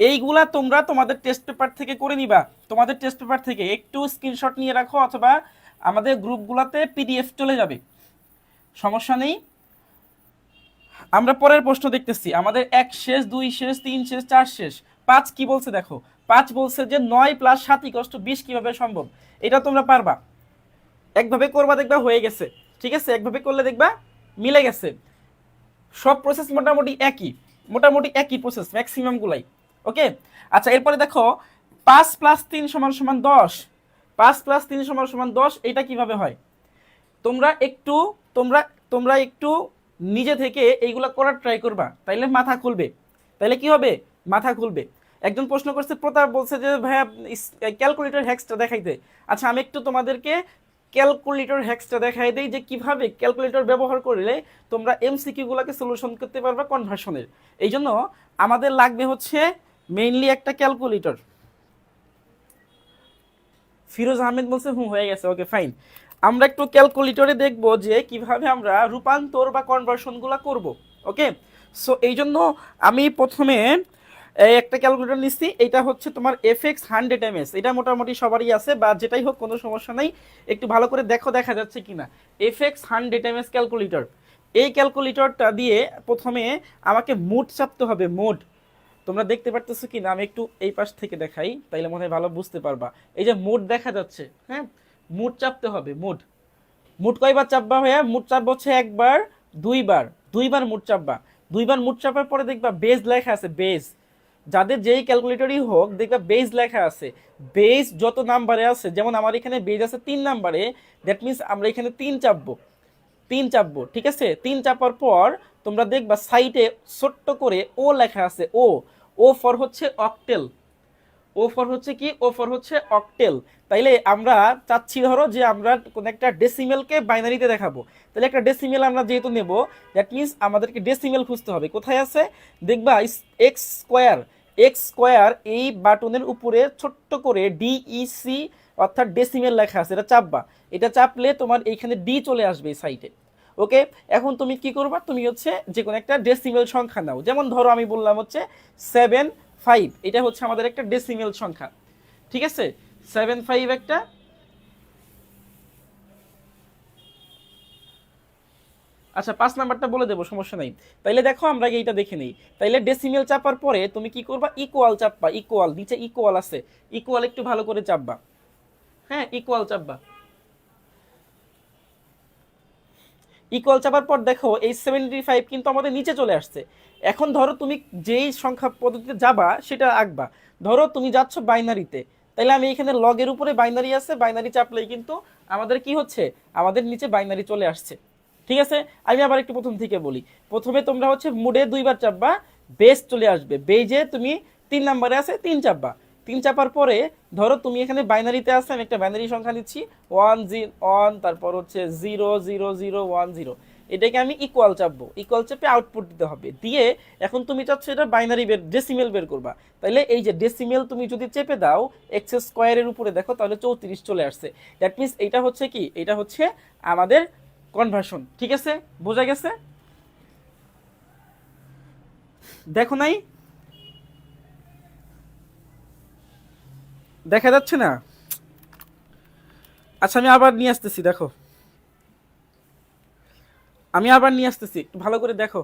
এইগুলা তোমরা তোমাদের টেস্ট পেপার থেকে করে নিবা, তোমাদের টেস্ট পেপার থেকে একটু স্ক্রিনশট নিয়ে রাখো, অথবা আমাদের গ্রুপগুলোতে পিডিএফ চলে যাবে, সমস্যা নেই। আমরা পরের প্রশ্ন দেখতেছি, আমাদের 1 শেষ, 2 শেষ, 3 শেষ, 4 শেষ। 5 কি বলছে দেখো, 5 বলছে যে 9 + 7 = 20 কিভাবে সম্ভব? এটা তোমরা পারবা, একভাবে করবা দেখবা হয়ে গেছে। ঠিক আছে, একভাবে করলে দেখবা মিলে গেছে। সব প্রসেস মোটামুটি একই প্রসেস ম্যাক্সিমাম গুলাই। ওকে, আচ্ছা এরপরে দেখো 5 + 3 = 10, 5 + 3 = 10, এটা কিভাবে হয়? তোমরা একটু তোমরা তোমরা একটু নিজে থেকে এইগুলা করার ট্রাই করবা, তাইলে মাথা খুলবে। তাইলে কি হবে? মাথা খুলবে। একজন প্রশ্ন করছে, প্রতাপ বলছে যে ভাইয়া ক্যালকুলেটর হ্যাক্সটা দেখাইতে। আচ্ছা আমি একটু তোমাদেরকে ক্যালকুলেটর হ্যাক্সটা দেখাই দেই যে কিভাবে ক্যালকুলেটর ব্যবহার করলে তোমরা এমসিকিউগুলোকে সলিউশন করতে পারবা কনভার্সনের। এই জন্য আমাদের লাগবে হচ্ছে মেইনলি একটা ক্যালকুলেটর। ফিরোজ আহমেদ বলছে হয়ে গেছে, ওকে ফাইন। আমরা একটু ক্যালকুলেটরে দেখব যে কিভাবে আমরা রূপান্তর বা কনভার্সনগুলো করব। ওকে, সো এই জন্য আমি প্রথমে একটা ক্যালকুলেটর নিচ্ছি, এটা হচ্ছে তোমার FX 100 MS, এটা মোটামুটি সবারই আছে, বা যেটাই হোক কোনো সমস্যা নেই। একটু ভালো করে দেখো দেখা যাচ্ছে কিনা। FX 100 MS ক্যালকুলেটর, এই ক্যালকুলেটরটা দিয়ে প্রথমে আমাকে মোড চাপতে হবে, মোড। তোমরা দেখতে পারতেছো কি না? আমি একটু এই পাশ থেকে দেখাই, তাইলে মনে হয় ভালো বুঝতে পারবা। এই যে মোড দেখা যাচ্ছে, হ্যাঁ, মোড চাপতে হবে। মোড মোড কয়বার চাপবা ভাইয়া? মোড চাপবা হচ্ছে একবার, দুইবার মোড চাপবা। দুইবার মোড চাপার পরে দেখবা বেজ লেখা আছে, বেজ। যাদের যেই ক্যালকুলেটরই হোক দেখবা বেজ লেখা আছে। বেজ যত নাম্বারে আছে, যেমন আমার এখানে বেজ আছে 3 নাম্বারে, দ্যাট মিনস আমরা এখানে 3 চাপবো, 3 চাপবো। ঠিক আছে, 3 চাপার পর তোমরা দেখবা সাইডে ছোট্ট করে ও লেখা আছে, ও ও ফর হচ্ছে অক্টেল। ও ফর হচ্ছে কি? ও ফর হচ্ছে অক্টেল। তাইলে আমরা চাচ্ছি ধরো যে আমরা কোন একটা ডেসিমেলকে বাইনারিতে দেখাবো, তাহলে একটা ডেসিমেল আমরা যেহেতু নেব, দ্যাট মিনস আমাদেরকে ডেসিমেল খুঁজতে হবে। কোথায় আছে দেখবা? এক্স স্কোয়ার এই বাটনের উপরে ছোট্ট করে DEC অর্থাৎ ডেসিমেল লেখা আছে, এটা চাপবা। এটা চাপলে তোমার এইখানে ডি চলে আসবে এই সাইটে। ওকে, এখন তুমি কি করবা? তুমি হচ্ছে যে কোনো একটা ডেসিমেল সংখ্যা নাও, যেমন ধরো আমি বললাম হচ্ছে 7 5, এটা হচ্ছে আমাদের একটা ডেসিমেল সংখ্যা। ঠিক আছে, 7 5 একটা আচ্ছা 5 নাম্বারটা বলে দেবো, সমস্যা নাই। তাইলে দেখো আমরা আগে এইটা দেখে নেই। তাইলে ডেসিমেল চাপার পরে তুমি কি করবা, ইকুয়াল চাপবা, ইকুয়াল নিচে ইকুয়াল আছে, ইকুয়াল একটু ভালো করে চাপবা। হ্যাঁ ইকুয়াল চাপবা। ইকুয়াল চাপার পর দেখো এই 75 কিন্তু আমাদের নিচে চলে আসছে। এখন ধরো তুমি যেই সংখ্যা পদ্ধতিতে যাবা সেটা আঁকবা। ধরো তুমি যাচ্ছ বাইনারিতে, তাহলে আমি এখানে লগের উপরে বাইনারি আছে, বাইনারি চাপলেই কিন্তু আমাদের কি হচ্ছে, আমাদের নিচে বাইনারি চলে আসছে। ঠিক আছে, আমি আবার একটু প্রথম থেকে বলি। প্রথমে তোমরা হচ্ছে মুডে 2বার চাপবা, বেস চলে আসবে, বেজে তুমি 3 নাম্বারে আছে 3 চাপবা। 3 চাপার পরে ধরো তুমি এখানে বাইনারিতে আছে, আমি একটা বাইনারি সংখ্যা নিচ্ছি 1 তারপর হচ্ছে 0 0 0 1 0, এটাকে আমি ইকুয়াল চাপবো, ইকুয়াল চেপে আউটপুট দিতে হবে, দিয়ে এখন তুমি চাচ্ছ এটা বাইনারি বের ডেসিমেল বের করবা। তাহলে এই যে ডেসিমেল তুমি যদি চেপে দাও এক্স স্কোয়ারের উপরে দেখো তাহলে 34 চলে আসছে। দ্যাট মিনস এটা হচ্ছে কি, এটা হচ্ছে আমাদের কনভার্সন। ঠিক আছে, বোঝা গেছে? দেখো নাই, দেখা যাচ্ছে না? আচ্ছা আমি আবার নিয়ে আসতেছি, দেখো আমি আবার নিয়ে আসতেছি, একটু ভালো করে দেখো।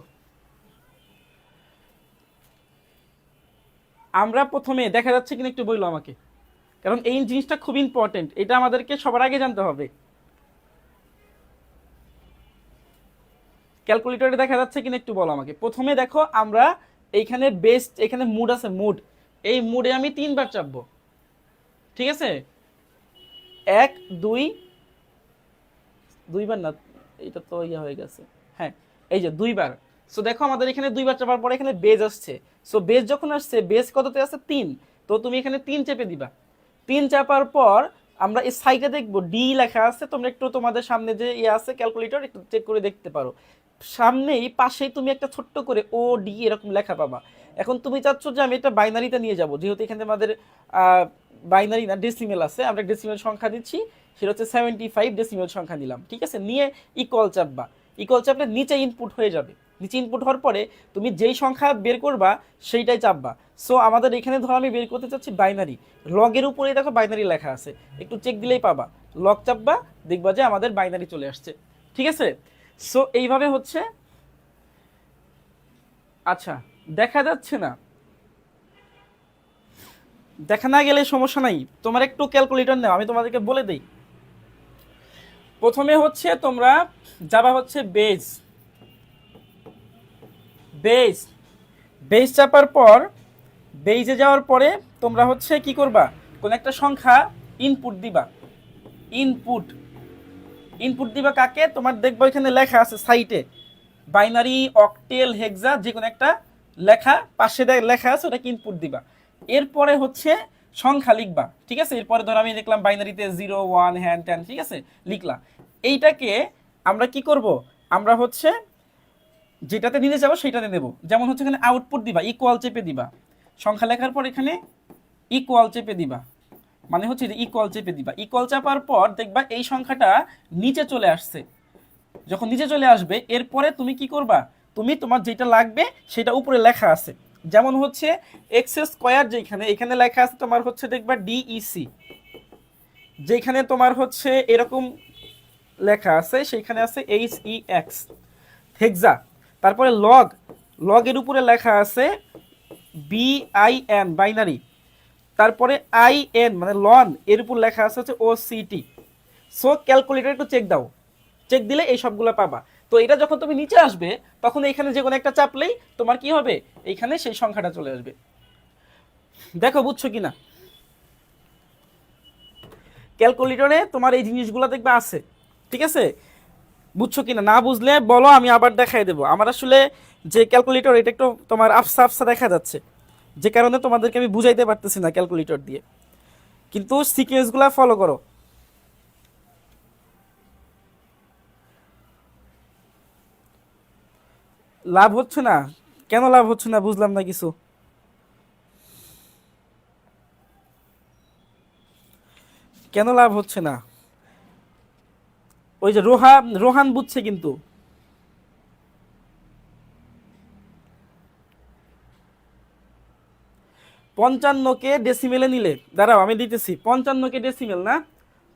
আমরা প্রথমে দেখা যাচ্ছে কিনা একটু বললো আমাকে, কারণ এই জিনিসটা খুব ইম্পর্টেন্ট, এটা আমাদেরকে সবার আগে জানতে হবে। ক্যালকুলেটরে দেখা যাচ্ছে কিনা একটু বলো আমাকে। প্রথমে দেখো আমরা এইখানে বেস্ট, এখানে মুড আছে, মুড, এই মুডে আমি 3বার চাপবো। ঠিক আছে, 1 2, 2বার না, এটা তো ইয়া হয়ে গেছে। হ্যাঁ এই যে 2বার। সো দেখো আমাদের এখানে 2বার চাপার পরে এখানে বেজ আসছে। সো বেজ যখন আসছে, বেজ কততে আছে 3, তো তুমি এখানে 3 চেপে দিবা। 3 চাপার পর আমরা এই সাইডে দেখবো ডি লেখা আছে, তোমরা একটু তোমাদের সামনে যে ইয়ে আছে ক্যালকুলেটর একটু চেক করে দেখতে পারো। সামনেই পাশেই তুমি একটা ছোট্ট করে ও ডি এরকম লেখা পাবা। এখন তুমি চাচ্ছ যে আমি এটা বাইনারিতে নিয়ে যাব, যেহেতু এখানে আমাদের বাইনারি না ডেসিমেল আছে, আমরা ডেসিমেল সংখ্যা দিচ্ছি, সেটা হচ্ছে 75 ডেসিমেল সংখ্যা নিলাম। ঠিক আছে, নিয়ে ইকুয়াল চাপবা, ইকুয়াল চাপলে নিচে ইনপুট হয়ে যাবে। নিচে ইনপুট হওয়ার পরে তুমি যেই সংখ্যা বের করবা সেইটাই চাপবা। সো আমাদের এখানে ধরো আমি বের করতে চাচ্ছি বাইনারি, লগের উপরে দেখো বাইনারি লেখা আছে, একটু চেক দিলেই পাবা, লগ চাপবা, দেখবা যে আমাদের বাইনারি চলে আসছে। ঠিক আছে, সো এইভাবে হচ্ছে। আচ্ছা দেখা যাচ্ছে না, দেখা না গেলে সমস্যা নাই, তোমার একটু ক্যালকুলেটর নাও, আমি তোমাদেরকে বলে দেই। প্রথমে হচ্ছে তোমরা যাবা হচ্ছে বেজ, বেজ, বেজ চাপার পর বেজে যাওয়ার পরে তোমরা হচ্ছে কি করবা, কোন একটা সংখ্যা ইনপুট দিবা, ইনপুট, ইনপুট দিবা কাকে, তোমার দেখবো এখানে লেখা আছে সাইটে বাইনারি, অক্টেল, হেক্সা, যে কোনো একটা লেখা পাশে লেখা আছে, ওটাকে ইনপুট দিবা। এরপরে হচ্ছে সংখ্যা লিখবা। ঠিক আছে, এরপরে ধরো আমি লিখলাম বাইনারিতে 0 1 হ্যান ত্যান, ঠিক আছে লিখলা। এইটাকে আমরা কি করব, আমরা হচ্ছে যেটাতে নিতে যাবো সেটাতে দেবো। যেমন হচ্ছে এখানে আউটপুট দিবা, ইকুয়াল চেপে দিবা, সংখ্যা লেখার পর এখানে ইকুয়াল চেপে দিবা, মানে হচ্ছে ইকুয়াল চেপে দিবা। ইকুয়াল চাপার পর দেখবা এই সংখ্যাটা নিচে চলে আসছে। যখন নিচে চলে আসবে এরপরে তুমি কি করবা, তুমি তোমার যেটা লাগবে সেটা উপরে লেখা আছে। যেমন হচ্ছে এক্স স্কোয়ার, যেখানে এখানে লেখা আছে তোমার হচ্ছে দেখবা ডিইসি, যেখানে তোমার হচ্ছে এরকম লেখা আছে সেইখানে আছে এইচ ই এক্স, হেক্সা। তারপরে লগ, লগের উপরে লেখা আছে বিআইএন, বাইনারি। তারপরে আইএন মানে লন, এর উপর লেখা আছে হচ্ছে ও সিটি। সো ক্যালকুলেটর একটু চেক দাও, চেক দিলে এই সবগুলো পাবা। তো এটা যখন তুমি নিচে আসবে তখন এখানে যে কোনো একটা চাপলেই তোমার কি হবে, এইখানে সেই সংখ্যাটা চলে আসবে। দেখো বুঝছো কিনা, ক্যালকুলেটরে তোমার এই জিনিসগুলো দেখবে আছে। ঠিক আছে, বুঝছো কিনা, না বুঝলে বলো আমি আবার দেখাই দেবো। আমার আসলে যে ক্যালকুলেটর এটা একটু তোমার আফসা আফসা দেখা যাচ্ছে, যে কারণে তোমাদেরকে আমি বুঝাইতে পারতেছি না ক্যালকুলেটর দিয়ে, কিন্তু সিকোয়েন্সগুলো ফলো করো। লাভ হচ্ছে না, কেন লাভ হচ্ছে না বুঝলাম না কিছু, কেন লাভ হচ্ছে না? ওই যে রোহান বুঝছে কিন্তু। 55কে ডেসিমেলে নিলে, দাঁড়াও আমি দিতেছি, 55কে ডেসিমেল না,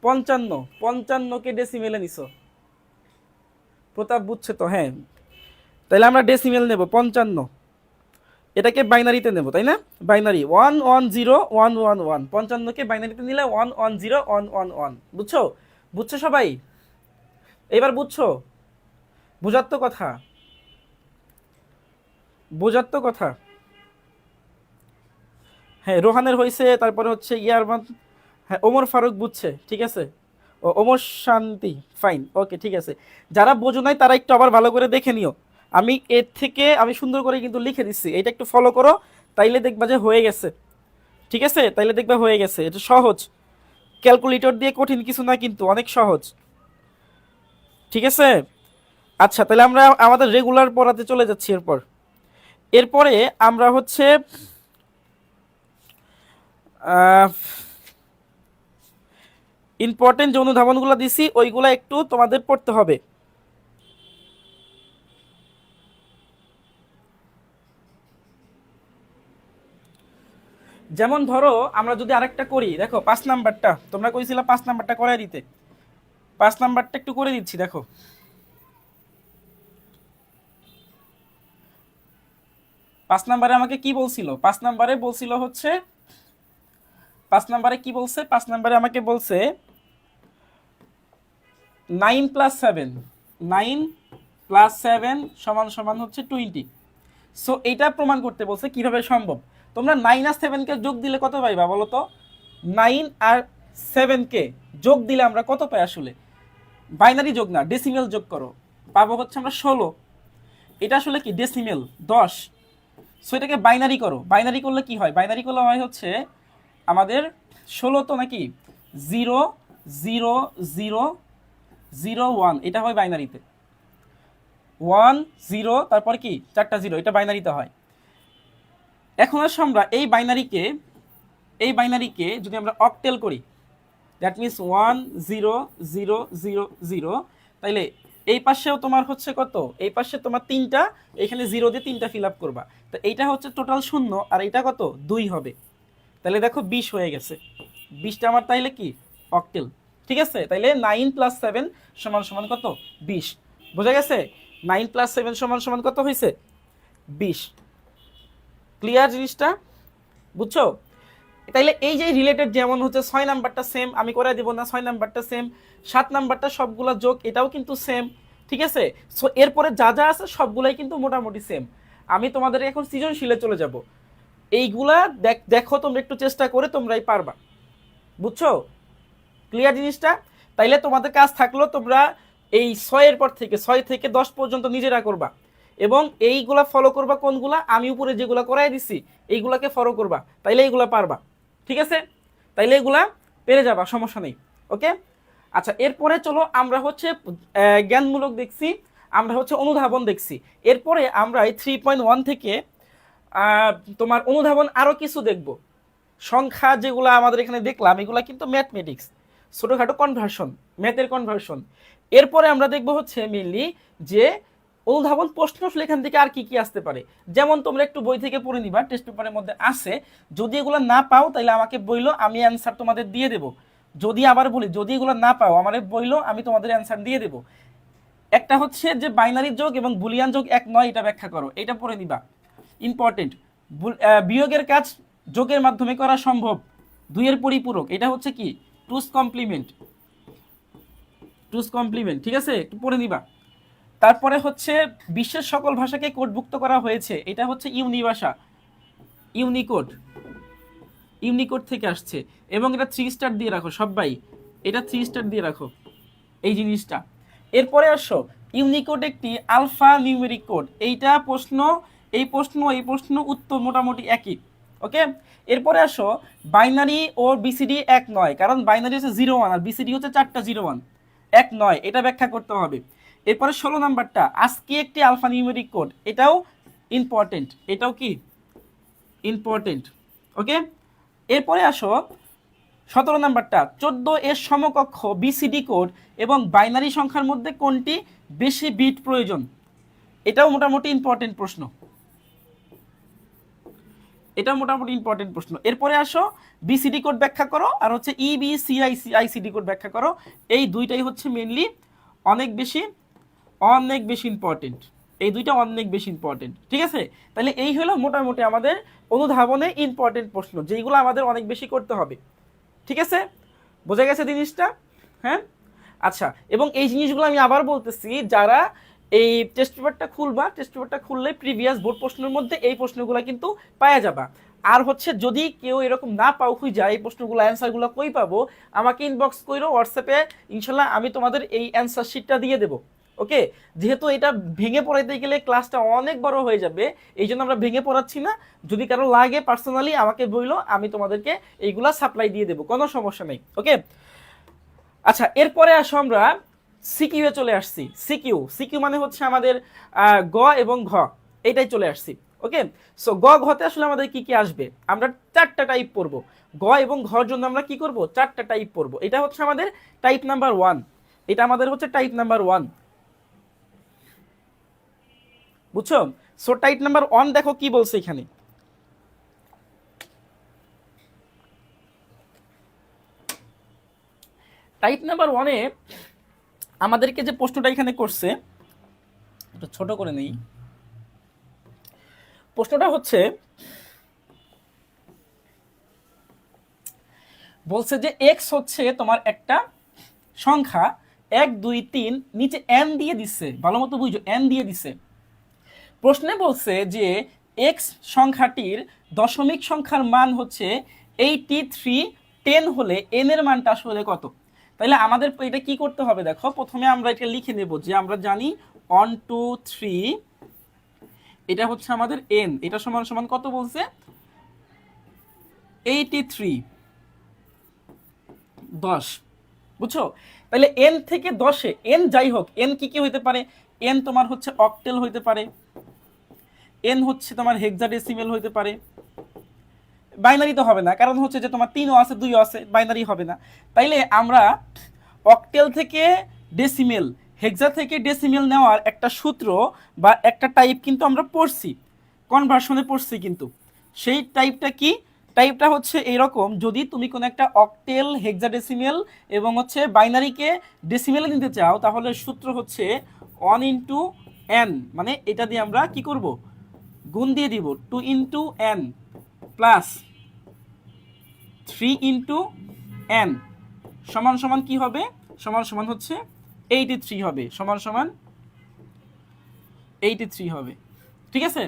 55, 55কে ডেসিমেলে নিছো, প্রতাপ বুঝছে তো? হ্যাঁ, তাহলে আমরা ডেসিমেল নেব 55, এটাকে বাইনারিতে নেব, তাই না? বাইনারি 110111, 55কে বাইনারিতে নিলে 110111, বুঝছো? বুঝছো সবাই? এবার বুঝছো? বোঝার তো কথা, বোঝার তো কথা। হ্যাঁ, রোহানের হয়েছে, তারপরে হচ্ছে ইয়ারমান, হ্যাঁ ওমর ফারুক বুঝছে, ঠিক আছে। ও ওমর শান্তি, ফাইন, ওকে ঠিক আছে। যারা বোঝো নাই তারা একটু আবার ভালো করে দেখে নিও। আমি এর থেকে আমি সুন্দর করে কিন্তু লিখে দিচ্ছি, এটা একটু ফলো করো, তাইলে দেখবা যে হয়ে গেছে, ঠিক আছে? তাইলে দেখবা হয়ে গেছে, এটা সহজ, ক্যালকুলেটর দিয়ে কঠিন কিছু না, কিন্তু অনেক সহজ, ঠিক আছে। আচ্ছা, তাহলে আমরা আমাদের রেগুলার পড়াতে চলে যাচ্ছি। এরপরে আমরা হচ্ছে ইম্পর্টেন্ট যে অনুধাবনগুলো দিছি ওইগুলো একটু তোমাদের পড়তে হবে। যেমন ধরো আমরা যদি আরেকটা করি, দেখো 5 নাম্বারটা তোমরা কইছিলা 5 নাম্বারটা করাই দিতে, 5 নাম্বারটা একটু করে দিচ্ছি। দেখো 5 নাম্বারে আমাকে কি বলছিল, 5 নাম্বারে বলছিল হচ্ছে, 5 নাম্বারে কি বলছে, 5 নাম্বারে আমাকে বলছে 9+7, 9+7 সমান সমান হচ্ছে 20। সো এইটা প্রমাণ করতে বলছে, কিভাবে সম্ভব। তোমরা 9 আর 7কে যোগ দিলে কত পাইবা বলো তো? 9 আর 7কে যোগ দিলে আমরা কত পাই আসলে? বাইনারি যোগ না, ডেসিমেল যোগ করো, পাবো হচ্ছে আমরা 16। এটা আসলে কি ডেসিমেল 10। সো এটাকে বাইনারি করো, বাইনারি করলে কি হয়? বাইনারি করলে হয় হচ্ছে আমাদের 16 তো নাকি 00001, এটা হয় বাইনারিতে 10, তারপর কি 4টা 0, এটা বাইনারিতে হয়। এখন আসো আমরা এই বাইনারিকে যদি আমরা অক্টেল করি, দ্যাট মিনস 100000, তাইলে এই পাশেও তোমার হচ্ছে কত, এই পাশে তোমার 3টা, এখানে 0 দিয়ে 3টা ফিল আপ করবা, তো এইটা হচ্ছে টোটাল 0, আর এটা কত 2 হবে। তাহলে দেখো 20 হয়ে গেছে, 20টা আমার তাইলে কি অক্টেল, ঠিক আছে। তাইলে 9+7 সমান সমান কত 20, বোঝা গেছে? 9+7 সমান সমান কত হয়েছে 20। ক্লিয়ার জিনিসটা, বুঝছো? তাইলে এই যে রিলেটেড, যেমন হচ্ছে 6 নাম্বারটা সেম, আমি করে দিব না, 6 নাম্বারটা সেম, 7 নাম্বারটা সবগুলা যোগ, এটাও কিন্তু সেম, ঠিক আছে। সো এরপরে যা যা আছে সবগুলাই কিন্তু মোটামুটি সেম। আমি তোমাদের এখন সৃজনশীলে চলে যাব, এইগুলা দেখো তোমরা একটু চেষ্টা করে তোমরাই পারবা, বুঝছো? ক্লিয়ার জিনিসটা? তাইলে তোমাদের কাজ থাকলো, তোমরা এই 6-এর পর থেকে 6 থেকে 10 পর্যন্ত নিজেরা করবা, এবং এইগুলা ফলো করবা। কোনগুলা? আমি উপরে যেগুলা করাই দিছি এইগুলাকে ফলো করবা, তাইলে এইগুলা পারবা, ঠিক আছে। তাইলে এগুলা পেরে যাবা, সমস্যা নেই, ওকে। আচ্ছা, এরপরে চলো আমরা হচ্ছে জ্ঞানমূলক দেখছি, আমরা হচ্ছে অনুধাবন দেখছি। এরপরে আমরা এই 3.1 থেকে তোমার অনুধাবন আরো কিছু দেখব। সংখ্যা যেগুলো আমাদের এখানে দেখলাম এগুলা কিন্তু ম্যাথমেটিক্স, ছোটোখাটো কনভার্সন, ম্যাথের কনভার্সন। এরপরে আমরা দেখব হচ্ছে মেইনলি যে অনুধাবন প্রশ্ন এখান থেকে আর কি কি আসতে পারে। যেমন তোমরা একটু বই থেকে পড়ে নিবা, টেস্ট পেপারের মধ্যে আছে, যদি এগুলো না পাও তাহলে আমাকে বইলো, আমি অ্যান্সার তোমাদের দিয়ে দেবো। যদি আবার বলি, যদি এগুলো না পাও আমাদের বইলো, আমি তোমাদের অ্যান্সার দিয়ে দেবো। একটা হচ্ছে যে বাইনারি যোগ এবং বুলিয়ান যোগ এক নয়, এটা ব্যাখ্যা করো, এটা পড়ে নিবা, ইম্পর্টেন্ট। বিয়োগের কাজ যোগের মাধ্যমে করা সম্ভব, 2-এর পরিপূরক, এটা হচ্ছে কি টুস কমপ্লিমেন্ট, টুস কমপ্লিমেন্ট, ঠিক আছে, একটু পড়ে নিবা। তারপরে হচ্ছে বিশ্বের সকল ভাষাকে কোডভুক্ত করা হয়েছে, এটা হচ্ছে ইউনিভাষা, ইউনিকোড, ইউনিকোড থেকে আসছে, এবং এটা 3 স্টার দিয়ে রাখো সবাই, এটা 3 স্টার দিয়ে রাখো এই জিনিসটা। এরপরে আসো, ইউনিকোড একটি আলফা নিউমেরিক কোড, এইটা প্রশ্ন, এই প্রশ্ন উত্তর মোটামুটি একই, ওকে। এরপরে আসো, বাইনারি ও বিসিডি এক নয়, কারণ বাইনারি হচ্ছে 0-1 আর বিসিডি হচ্ছে 4টা 0-1, এক নয়, এটা ব্যাখ্যা করতে হবে। এরপরে 16 নাম্বারটা, আজকে একটি আলফা নিউমেরিক কোড, এটাও ইম্পর্টেন্ট, এটাও কি ইম্পর্টেন্ট, ওকে। এরপরে আসো 17 নাম্বারটা, 14 এর সমকক্ষ বিসিডি কোড এবং বাইনারি সংখ্যার মধ্যে কোনটি বেশি বিট প্রয়োজন, এটাও মোটামুটি ইম্পর্টেন্ট প্রশ্ন, এটাও মোটামুটি ইম্পর্টেন্ট প্রশ্ন। এরপরে আসো, বিসিডি কোড ব্যাখ্যা করো, আর হচ্ছে ইবিসিআইসিডি কোড ব্যাখ্যা করো। এই দুইটাই হচ্ছে মেইনলি অনেক বেশি অনেক বেশি ইম্পর্টেন্ট, এই দুইটা অনেক বেশি ইম্পর্টেন্ট। ঠিক আছে, তাহলে এই হলো মোটামুটি আমাদের অনুধাবনে ইম্পর্টেন্ট প্রশ্ন যেগুলো আমাদের অনেক বেশি করতে হবে। ঠিক আছে, বোঝা গেছে জিনিসটা? হ্যাঁ, আচ্ছা। এবং এই জিনিসগুলো আমি আবার বলতেছি, যারা এই টেস্ট পেপারটা খুলবা, টেস্ট পেপারটা খুললে প্রিভিয়াস বোর্ড প্রশ্নের মধ্যে এই প্রশ্নগুলো কিন্তু পাওয়া যাবা। আর হচ্ছে যদি কেউ এরকম না পাও খুঁজে যায় এই প্রশ্নগুলো অ্যান্সারগুলো কই পাবো, আমাকে ইনবক্স করো হোয়াটসঅ্যাপে, ইনশাল্লাহ আমি তোমাদের এই অ্যান্সার শিটটা দিয়ে দেবো। ওকে, যেহেতু এটা ভেঙে পড়াইতে গেলে ক্লাসটা অনেক বড় হয়ে যাবে, এই জন্য আমরা ভেঙে পড়াচ্ছি না। যদি কারো লাগে পার্সোনালি আমাকে বইলো, আমি তোমাদেরকে এইগুলা সাপ্লাই দিয়ে দেবো, কোনো সমস্যা নেই। ওকে, আচ্ছা, এরপরে আসো আমরা সিকিউ এ চলে আসছি। সিকিউ, সিকিউ মানে হচ্ছে আমাদের গ এবং ঘ, এইটাই চলে আসছি। ওকে, সো গ ঘতে আসলে আমাদের কি কি আসবে, আমরা চারটা টাইপ পড়বো। গ এবং ঘর জন্য আমরা কি করব, চারটা টাইপ পড়বো। এটা হচ্ছে আমাদের টাইপ নাম্বার 1, এটা আমাদের হচ্ছে টাইপ নাম্বার 1, বুঝছো? সো টাইপ নাম্বার 1 দেখো কি বলছে এখানে। টাইপ নাম্বার 1-এ আমাদেরকে যে প্রশ্নটা এখানে করছে, একটু ছোট করে নেই। প্রশ্নটা হচ্ছে বলছে যে এক্স হচ্ছে তোমার একটা সংখ্যা, 1 2 3, নিচে এন দিয়ে দিচ্ছে, ভালো মতো বুঝো, এন দিয়ে দিচ্ছে। প্রশ্নে বলছে যে এক্স সংখ্যাটির দশমিক সংখ্যার মান হচ্ছে 83, 10 হলে এন এর মানটা আসলে কত। তাহলে আমাদের এটা কি করতে হবে, দেখো প্রথমে আমরা এটা লিখে নেব যে আমরা জানি 1 2 3, এটা হচ্ছে আমাদের এন, এটা সমান সমান কত বলছে, 83, 10, বুঝছো? তাহলে এন থেকে 10-এ এন যাই হোক, এন কি কি হইতে পারে, এন তোমার হচ্ছে অক্টেল হইতে পারে, এন হচ্ছে তোমার হেক্সাডেসিমেল হইতে পারে, বাইনারি তো হবে না, কারণ হচ্ছে যে তোমার 3ও আছে 2ও আছে, বাইনারি হবে না। তাইলে আমরা অক্টেল থেকে ডেসিমেল, হেক্সা থেকে ডেসিমেল নেওয়ার একটা সূত্র বা একটা টাইপ কিন্তু আমরা পড়ছি, কনভার্সনে পড়ছি, কিন্তু সেই টাইপটা কি, টাইপটা হচ্ছে এইরকম, যদি তুমি কোনো একটা অক্টেল, হেক্সাডেসিমেল এবং হচ্ছে বাইনারিকে ডেসিমেলে নিতে চাও, তাহলে সূত্র হচ্ছে 1 ইন্টু এন, মানে এটা দিয়ে আমরা কি করব, গুণ দিয়ে দিব, 2 into N plus 3 into N সমান সমান কি হবে, সমান সমান হচ্ছে 83 হবে, সমান সমান 83 হবে। ঠিক আছে,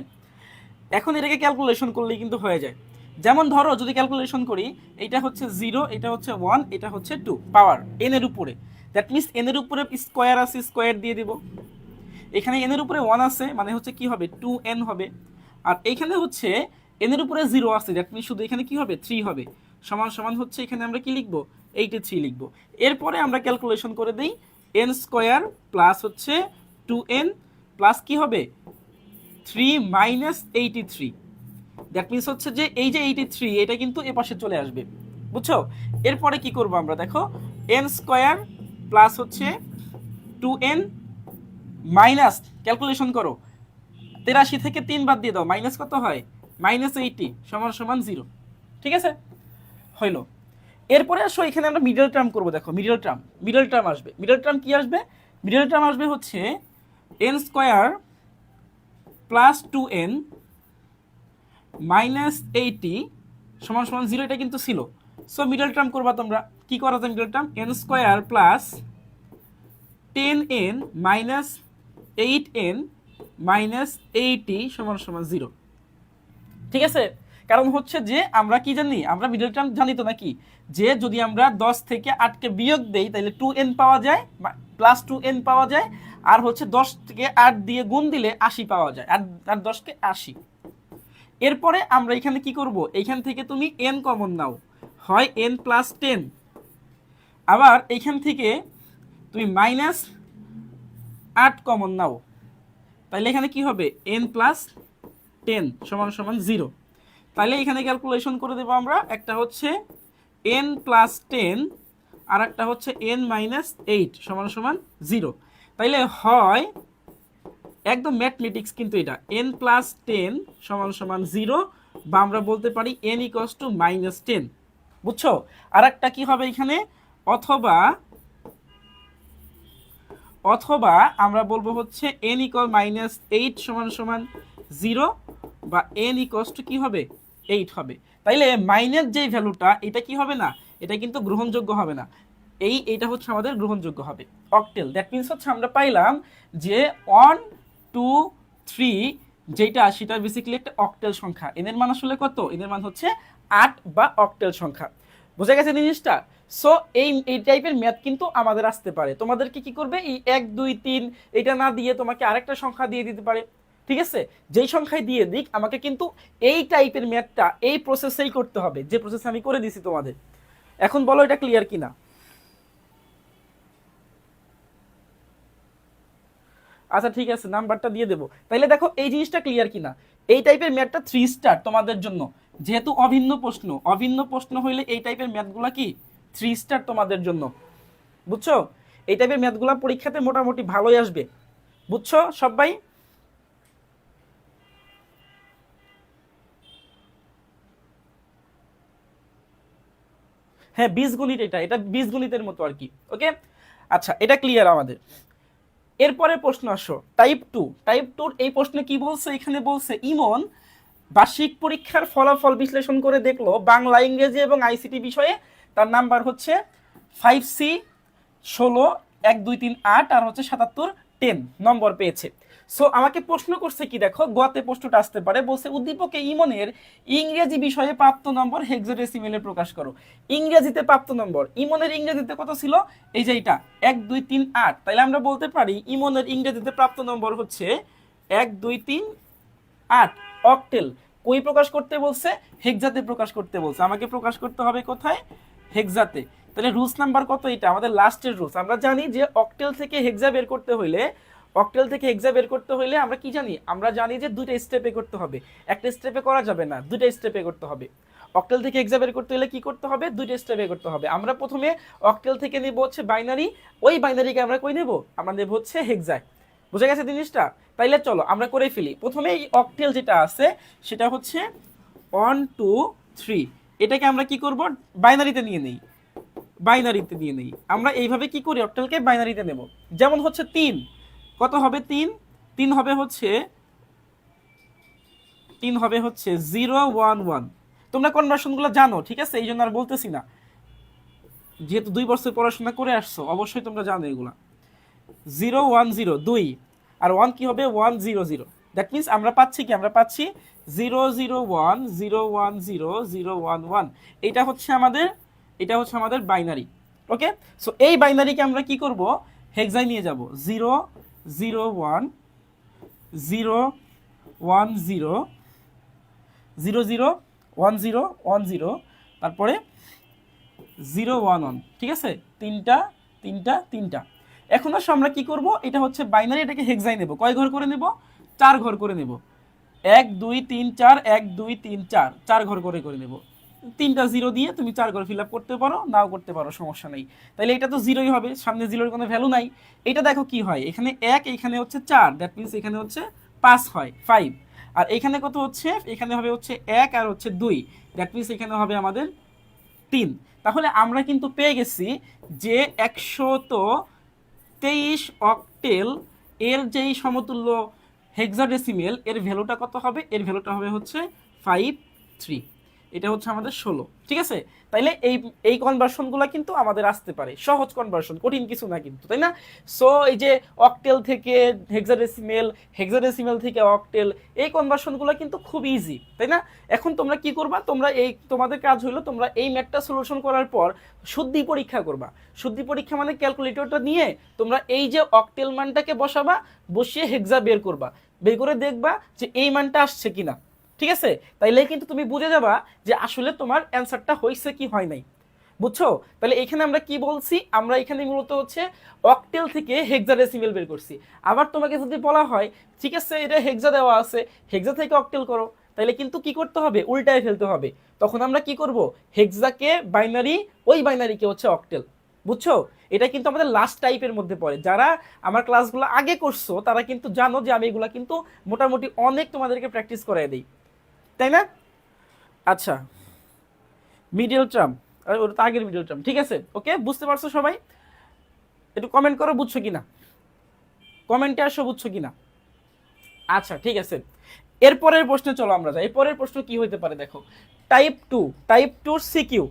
এখন এটাকে ক্যালকুলেশন করলেই কিন্তু হয়ে যায়। যেমন ধরো যদি ক্যালকুলেশন করি, এটা হচ্ছে 0, এটা হচ্ছে 1, এটা হচ্ছে 2, পাওয়ার এন এর উপরে, দ্যাট মিনস এন এর উপরে স্কোয়ার আছে, স্কোয়ার দিয়ে দিব। এখানে এন এর উপরে 1 আছে, মানে হচ্ছে কি হবে, 2n হবে। আর এইখানে হচ্ছে এন এর উপরে 0 আছে, দ্যাট মিনস শুধু এখানে কি হবে, 3 হবে, সমান সমান হচ্ছে এখানে আমরা কি লিখবো, 83 লিখবো। এরপরে আমরা ক্যালকুলেশন করে দেই, এন স্কোয়ার প্লাস হচ্ছে 2n প্লাস কি হবে 3 মাইনাস 83, দ্যাট মিনস হচ্ছে যে এই যে 83 এটা কিন্তু এ পাশে চলে আসবে, বুঝছো? এরপরে কি করব আমরা, দেখো এন স্কোয়ার প্লাস হচ্ছে 2n মাইনাস, ক্যালকুলেশন করো, 83 থেকে 3 বাদ দিয়ে দাও, মাইনাস কত হয়, মাইনাস 80 সমান সমান 0। ঠিক আছে, হইল। এরপরে আসো এখানে আমরা মিডল টার্ম করব, দেখো মিডল টার্ম, মিডল টার্ম আসবে, মিডল টার্ম কি আসবে, মিডল টার্ম আসবে হচ্ছে N square plus 2n minus 80 সমান সমান 0, এটা কিন্তু ছিল। সো মিডল টার্ম করবা তোমরা, কি করা যায় middle term, N square plus 10n minus 8n minus 80 সমান সমান 0। ঠিক আছে, কারণ হচ্ছে যে আমরা কি জানি, আমরা মিডল টার্ম জানি তো নাকি, যে যদি আমরা 10 থেকে 8কে বিয়োগ দেই তাহলে 2n পাওয়া যায়, প্লাস 2n পাওয়া যায়, আর হচ্ছে 10 থেকে 8 দিয়ে গুণ দিলে 80 পাওয়া যায়, আর 10কে 80। এরপরে আমরা এখানে কি করব, এইখান থেকে তুমি n কমন নাও, হয় n প্লাস 10, আবার এইখান থেকে তুমি মাইনাস 8 কমন নাও, তাহলে এখানে কি হবে, n প্লাস 10 সমান সমান 0। তাহলে এখানে ক্যালকুলেশন করে দেবো আমরা, একটা হচ্ছে n প্লাস 10 আর একটা হচ্ছে n মাইনাস 8 সমান সমান 0। তাইলে হয় একদম ম্যাথমেটিক্স কিন্তু এটা, n প্লাস 10 সমান সমান 0, বা আমরা বলতে পারি n ইকুয়ালস টু মাইনাস 10, বুঝছো? আর একটা কি হবে এখানে, অথবা আমরা বলবো হচ্ছে n ইকুয়াল -8 সমান সমান 0 বা n ইকুয়ালস টু কি হবে 8 হবে। তাইলে মাইনাস যে ভ্যালুটা এটা কি হবে না, এটা কিন্তু গ্রহণযোগ্য হবে না, এইটা হচ্ছে আমাদের গ্রহণযোগ্য হবে অক্টেল। দ্যাট মিনস হচ্ছে আমরা পাইলাম যে 1 2 3 যেটা সেটা বেসিক্যালি একটা অক্টেল সংখ্যা। এন এর মান আসলে কত, এন এর মান হচ্ছে 8 বা অক্টেল সংখ্যা। বোঝা গেছে জিনিসটা? সো এই টাইপের ম্যাথ কিন্তু আমাদের আসতে পারে। তোমাদেরকে কি করবে, এই 1 2 3 এটা না দিয়ে তোমাকে আরেকটা সংখ্যা দিয়ে দিতে পারে, ঠিক আছে? যেই সংখ্যায় দিয়ে দিক আমাকে কিন্তু এই টাইপের ম্যাথটা এই প্রসেসেই করতে হবে, যে প্রসেস আমি করে দিছি তোমাদের। এখন বলো এটা ক্লিয়ার কিনা? আচ্ছা ঠিক আছে, নাম্বারটা দিয়ে দেবো। তাইলে দেখো এই জিনিসটা ক্লিয়ার কিনা, এই টাইপের ম্যাথটা 3 স্টার তোমাদের জন্য, যেহেতু অভিন্ন প্রশ্ন হইলে এই টাইপের ম্যাথগুলা কি 3 স্টার তোমাদের জন্য। বুঝছো? এই টাইপের ম্যাথগুলা পরীক্ষাতে মোটামুটি ভালোই আসবে। বুঝছো সবাই? হ্যাঁ বীজগণিত, এটা বীজগণিতের মতো আর কি। ওকে, আচ্ছা এটা ক্লিয়ার আমাদের। এরপরে প্রশ্ন আসো টাইপ 2 এই প্রশ্নে কি বলছে, এখানে বলছে ইমন বার্ষিক পরীক্ষার ফলাফল বিশ্লেষণ করে দেখলো বাংলা, ইংরেজি এবং আইসিটি বিষয়ে তার নাম্বার হচ্ছে 5C 16 1 2 3 8 আর হচ্ছে 77 10 নম্বর পেয়েছে। সো আমাকে প্রশ্ন করছে কি, দেখো গতে প্রশ্নটা আসতে পারে, বলছে উদ্দীপকে ইমনের ইংরেজি বিষয়ে প্রাপ্ত নম্বর হেক্সাডেসিমেলে প্রকাশ করো। ইংরেজিতে প্রাপ্ত নম্বর, ইমনের ইংরেজিতে কত ছিল, এই যে এটা 1 2 3 8। তাইলে আমরা বলতে পারি ইমনের ইংরেজিতে প্রাপ্ত নম্বর হচ্ছে 1 2 3 8 অক্টেল। কই প্রকাশ করতে বলছে, হেক্সাতে প্রকাশ করতে বলছে। আমাকে প্রকাশ করতে হবে কোথায়, হেক্সাতে। তাহলে রুলস নাম্বার কত, এটা আমাদের লাস্টের রুলস। আমরা জানি যে অক্টেল থেকে হেক্সা বের করতে হইলে, আমরা কি জানি, আমরা জানি যে দুইটা স্টেপে করতে হবে, একটা স্টেপে করা যাবে না, দুইটা স্টেপে করতে হবে। অক্টেল থেকে হেক্সা বের করতে হলে কি করতে হবে, দুইটা স্টেপে করতে হবে। আমরা প্রথমে অক্টেল থেকে নেব হচ্ছে বাইনারি, ওই বাইনারিকে আমরা কই নেব, আমরা নেব হচ্ছে হেক্সায়। বুঝে গেছে জিনিসটা? তাইলে চলো আমরা করে ফেলি। প্রথমে এই অক্টেল যেটা আছে সেটা হচ্ছে 1 2 3, এটাকে আমরা কি করব, বাইনারিতে নিয়ে নেই। আমরা এইভাবে কি করি, অক্টেলকে বাইনারিতে নেব। যেমন হচ্ছে 3, কত হবে 3, 3 হবে হচ্ছে 0 1 1। তোমরা কনভার্সনগুলো জানো, ঠিক আছে, এই জন্য আর বলতেছি না, যেহেতু 2 বছর পড়াশোনা করে আসছো অবশ্যই তোমরা জানো এগুলা। 0 1 0 2, আর 1 কি হবে 1 0 0। দ্যাট মিনস আমরা পাচ্ছি কি, আমরা পাচ্ছি 0 0 1 0 1 0 0 1 1। এটা হচ্ছে আমাদের বাইনারি। ওকে, সো এই বাইনারিকে আমরা কি করব, হেক্সায় নিয়ে যাব। 0 0 1 0 1 0 0 0 1 0 1 0, তারপরে 0 1 1, ঠিক আছে, তিনটা তিনটা তিনটা। এখন আসো আমরা কি করব, এটা হচ্ছে বাইনারি, এটাকে হেক্সায় নেব। কয় ঘর করে নেব, 4 ঘর করে নেব। 1 2 3 4 1 2 3 4, 4 ঘর করে নেব। তিনটা জিরো দিয়ে তুমি 4 ঘর ফিল আপ করতে পারো, নাও করতে পারো, সমস্যা নেই। তাহলে এটা তো জিরোই হবে, সামনে জিরোর কোনো ভ্যালু নাই। এটা দেখো কি হয়, এখানে 1 এখানে হচ্ছে 4, দ্যাট মিনস এখানে হচ্ছে 5 হয় 5। আর এখানে কত হচ্ছে, এখানে হবে হচ্ছে 1 আর হচ্ছে 2, দ্যাট মিনস এখানে হবে আমাদের 3। তাহলে আমরা কিন্তু পেয়ে গেছি যে 123 অক্টেল এর যেই সমতুল্য হেক্সাডেসিমেল এর ভ্যালুটা কত হবে, এর ভ্যালুটা হবে হচ্ছে 53। এটা হচ্ছে আমাদের 16, ঠিক আছে? তাইলে এই কনভার্সনগুলো কিন্তু আমাদের আসতে পারে, সহজ কনভার্সন, কঠিন কিছু না কিন্তু, তাই না? সো এই যে অক্টেল থেকে হেক্সাডেসিমেল থেকে অক্টেল, এই কনভার্সনগুলো কিন্তু খুব ইজি, তাই না? এখন তোমরা কি করবা, তোমাদের কাজ হলো তোমরা এই ম্যাথটা সলিউশন করার পর শুদ্ধি পরীক্ষা করবা। শুদ্ধি পরীক্ষা মানে ক্যালকুলেটরটা নিয়ে তোমরা এই যে অক্টেল মানটাকে বসাবা, বসিয়ে হেক্সা বের করবা, বের করে দেখবা যে এই মানটা আসছে কিনা, ঠিক আছে? তাইলে কিন্তু তুমি বুঝে যাবা যে আসলে তোমার অ্যান্সারটা হয়েছে কি হয় নাই। বুঝছো? তাহলে এখানে আমরা কি বলছি, আমরা এখানে মূলত হচ্ছে অক্টেল থেকে হেক্সাডেসিমেল বের করছি। আবার তোমাকে যদি বলা হয় ঠিক আছে এটা হেক্সা দেওয়া আছে, হেক্সা থেকে অক্টেল করো, তাহলে কিন্তু কি করতে হবে, উল্টায় ফেলতে হবে। তখন আমরা কি করব, হেক্সাকে বাইনারি, ওই বাইনারিকে হচ্ছে অক্টেল। বুঝছো? এটা কিন্তু আমাদের লাস্ট টাইপের মধ্যে পড়ে। যারা আমার ক্লাসগুলো আগে করছো তারা কিন্তু জানো যে আমি এগুলা কিন্তু মোটামুটি অনেক তোমাদেরকে প্র্যাকটিস করাই দিই, তাই না? আচ্ছা, মিডল টার্ম, ওটা তো আগের মিডল টার্ম, ঠিক আছে। ওকে, বুঝতে পারছো সবাই? একটু কমেন্ট করো বুঝছো কিনা। কমেন্টে আসো, বুঝছো কিনা? আচ্ছা ঠিক আছে, এরপরের প্রশ্নে চলো আমরা যাই। এরপরের প্রশ্ন কি হইতে পারে দেখো, টাইপ টুর সিকিউ।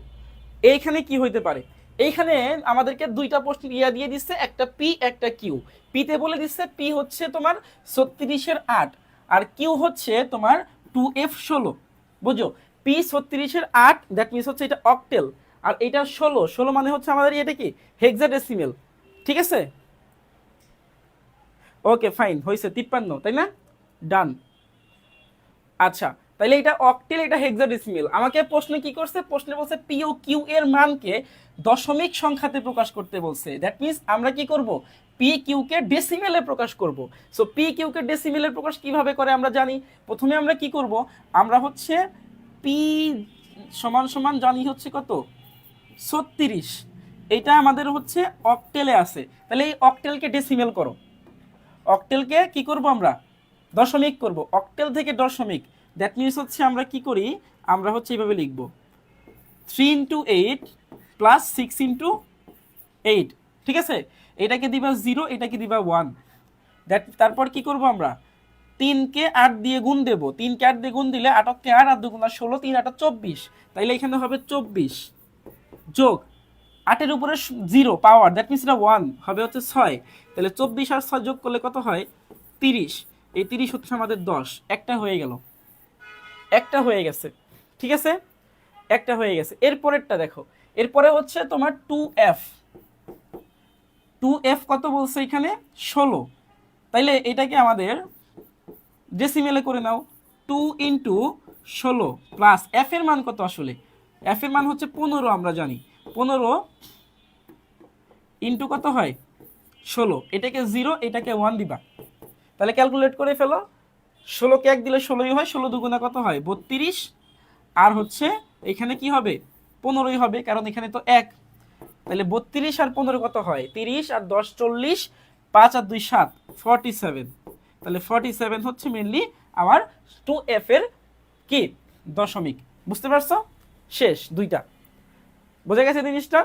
এইখানে কি হইতে পারে, এইখানে আমাদেরকে দুইটা প্রশ্ন দিয়ে দিচ্ছে, একটা পি একটা কিউ। পিতে বলে দিচ্ছে পি হচ্ছে তোমার 36-8 আর কিউ হচ্ছে তোমার 2F16। বুঝো, পি 36-8, দ্যাট মিনস হচ্ছে এটা অক্টেল, আর এটা 16 মানে হচ্ছে আমাদের এটা কি হেক্সাডেসিমেল। ঠিক আছে, ওকে ফাইন, হয়েছে 53, তাই না? ডান। আচ্ছা, তাহলে এটা অক্টেল, এটা হেক্সাডেসিমেল। আমাকে প্রশ্ন কি করছে, প্রশ্নে বলছে পি ও কিউ এর মানকে দশমিক সংখ্যাতে প্রকাশ করতে বলছে। দ্যাট মিন্স আমরা কি করব, পি কিউ কে ডেসিমেলে প্রকাশ করব। সো পি কিউ কে ডেসিমেলে প্রকাশ কিভাবে করে আমরা জানি। প্রথমে আমরা কি করব, আমরা হচ্ছে পি সমান সমান জানি হচ্ছে কত, 36। এটা আমাদের হচ্ছে অক্টেলে আছে, তাহলে এই অক্টেলকে ডেসিমেল করো। অক্টেলকে কি করব আমরা, দশমিক করব। অক্টেল থেকে দশমিক, দ্যাট মিনস হচ্ছে আমরা কি করি, আমরা হচ্ছে এইভাবে লিখব 3 × 8 + 6 × 8। ঠিক আছে, এটাকে দিবা 0, এটাকে দিবা 1। তারপর কি করব আমরা, 3-কে 8 দিয়ে গুণ দেব। 3-কে 8 দিয়ে গুণ দিলে 8-কে 8, 8 2 16, 3 8 24। তাইলে এখানে হবে 24 যোগ 8-এর উপরে 0 পাওয়ার, দ্যাট মিনস এটা 1 হবে হচ্ছে 6। তাহলে 24 আর 6 যোগ করলে কত হয়, 30। এই 30 হচ্ছে আমাদের 10। একটা হয়ে গেল, একটা হয়ে গেছে। ঠিক আছে, একটা হয়ে গেছে। এরপরেরটা দেখো, এরপরে হচ্ছে তোমার 2F। 2F কত বলছে এখানে, 16। তাইলে এটাকে আমাদের ডেসিমেলে করে নাও, 2 × 16 প্লাস এফ এর মান কত, আসলে এফ এর মান হচ্ছে 15, আমরা জানি 15 ইন্টু কত হয় 16। এটাকে 0, এটাকে 1 দিবা। তাহলে ক্যালকুলেট করে ফেলো, 16-কে 1 দিলে 16ই হয়, 16 দুগুণা কত হয় 32। আর হচ্ছে এখানে কি হবে, 15ই হবে, কারণ এখানে তো 1। তাহলে 32 আর 15 কত হয়, 30 আর 10 40, 5 আর 2 7, 47। তাহলে 47 হচ্ছে মেনলি আমার 2F এর কি দশমিক। বুঝতে পারছো? শেষ দুইটা, বোঝা গেছে জিনিসটা?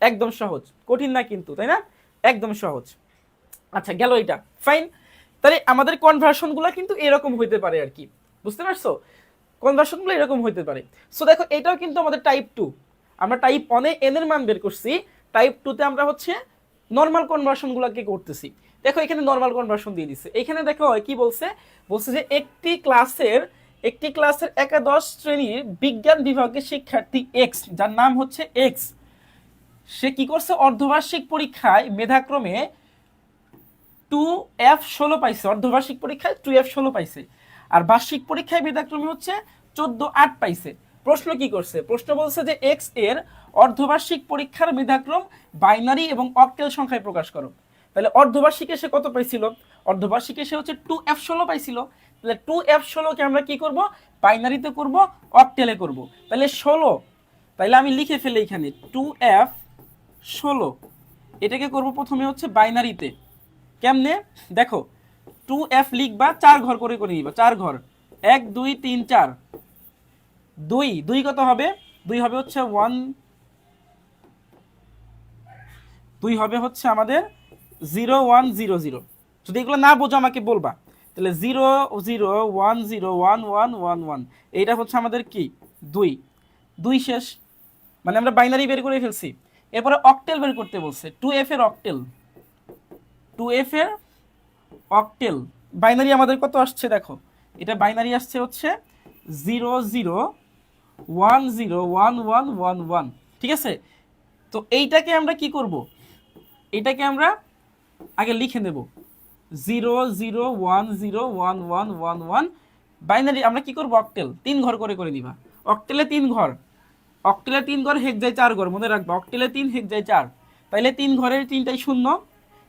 একদম সহজ, কঠিন না কিন্তু, তাই না? একদম সহজ। আচ্ছা গেল এটা, ফাইন। তাহলে আমাদের কনভার্সনগুলো কিন্তু এরকম হইতে পারে আর কি, বুঝতে পারছো? কনভার্সনগুলো এরকম হইতে পারে। সো দেখো, এটাও কিন্তু আমাদের টাইপ 2। আমরা টাইপ 1-এ এন এর মান বের করছি, টাইপ 2-তে আমরা হচ্ছে নর্মাল কনভার্সনগুলোকে করতেছি। দেখো এখানে নর্মাল কনভার্সন দিয়ে দিচ্ছে। এখানে দেখো কি বলছে, বলছে যে একটি ক্লাসের একাদশ শ্রেণীর বিজ্ঞান বিভাগের শিক্ষার্থী এক্স, যার নাম হচ্ছে এক্স, সে কি করছে, অর্ধবার্ষিক পরীক্ষায় মেধাক্রমে 2F16 পাইছে। অর্ধবার্ষিক পরীক্ষায় 2F16 পাইছে, আর বার্ষিক পরীক্ষায় মেধাক্রমে হচ্ছে 14-8 পাইছে। প্রশ্ন কি করছে, প্রশ্ন বলছে যে এক্স এর অর্ধবার্ষিক পরীক্ষার মেধাক্রম বাইনারি এবং অক্টেল সংখ্যায় প্রকাশ করো। তাহলে অর্ধবার্ষিকে সে কত পাইছিল, অর্ধবার্ষিকে সে হচ্ছে 2F16 পাইছিল। তাহলে 2F16কে আমরা কি করব, বাইনারিতে করব, অক্টেলে করব। তাহলে 16, তাহলে আমি লিখে ফেলি এখানে 2F16, এটাকে করব প্রথমে হচ্ছে বাইনারিতে। কেমনে দেখো, 2F লিখবা, 4 ঘর করে করে নিবা, 4 ঘর, 1 2 3 4, 2 কত হবে, 2 হবে হচ্ছে 1, 2 হবে হচ্ছে আমাদের 0 1 0 0। যদি এগুলো না বোঝো আমাকে বলবা। তাহলে 0 0 1 0 1 1 1 1, এইটা হচ্ছে আমাদের কি 2 শেষ, মানে আমরা বাইনারি বের করে ফেলছি। এরপরে অক্টেল বের করতে বলছে, 2F এর অক্টেল, 2F এর অক্টেল বাইনারি আমাদের কত আসছে দেখো, এটা বাইনারি আসছে হচ্ছে 0 0 1 0 1 1 1 1। ঠিক আছে, তো এইটাকে আমরা কি করব, এটাকে আমরা আগে লিখে নেব 0 0 1 0 1 1 1 1। বাইনারি আমরা কি করব, অক্টেল 3 ঘর করে করে নিবা। অক্টেলে 3 ঘর, অক্টেলে 3 ঘর, হেক্স যায় 4 ঘর, মনে রাখবা অক্টেলে 3 হেক্স যায় 4। তাইলে 3 ঘরের 3টাই শূন্য,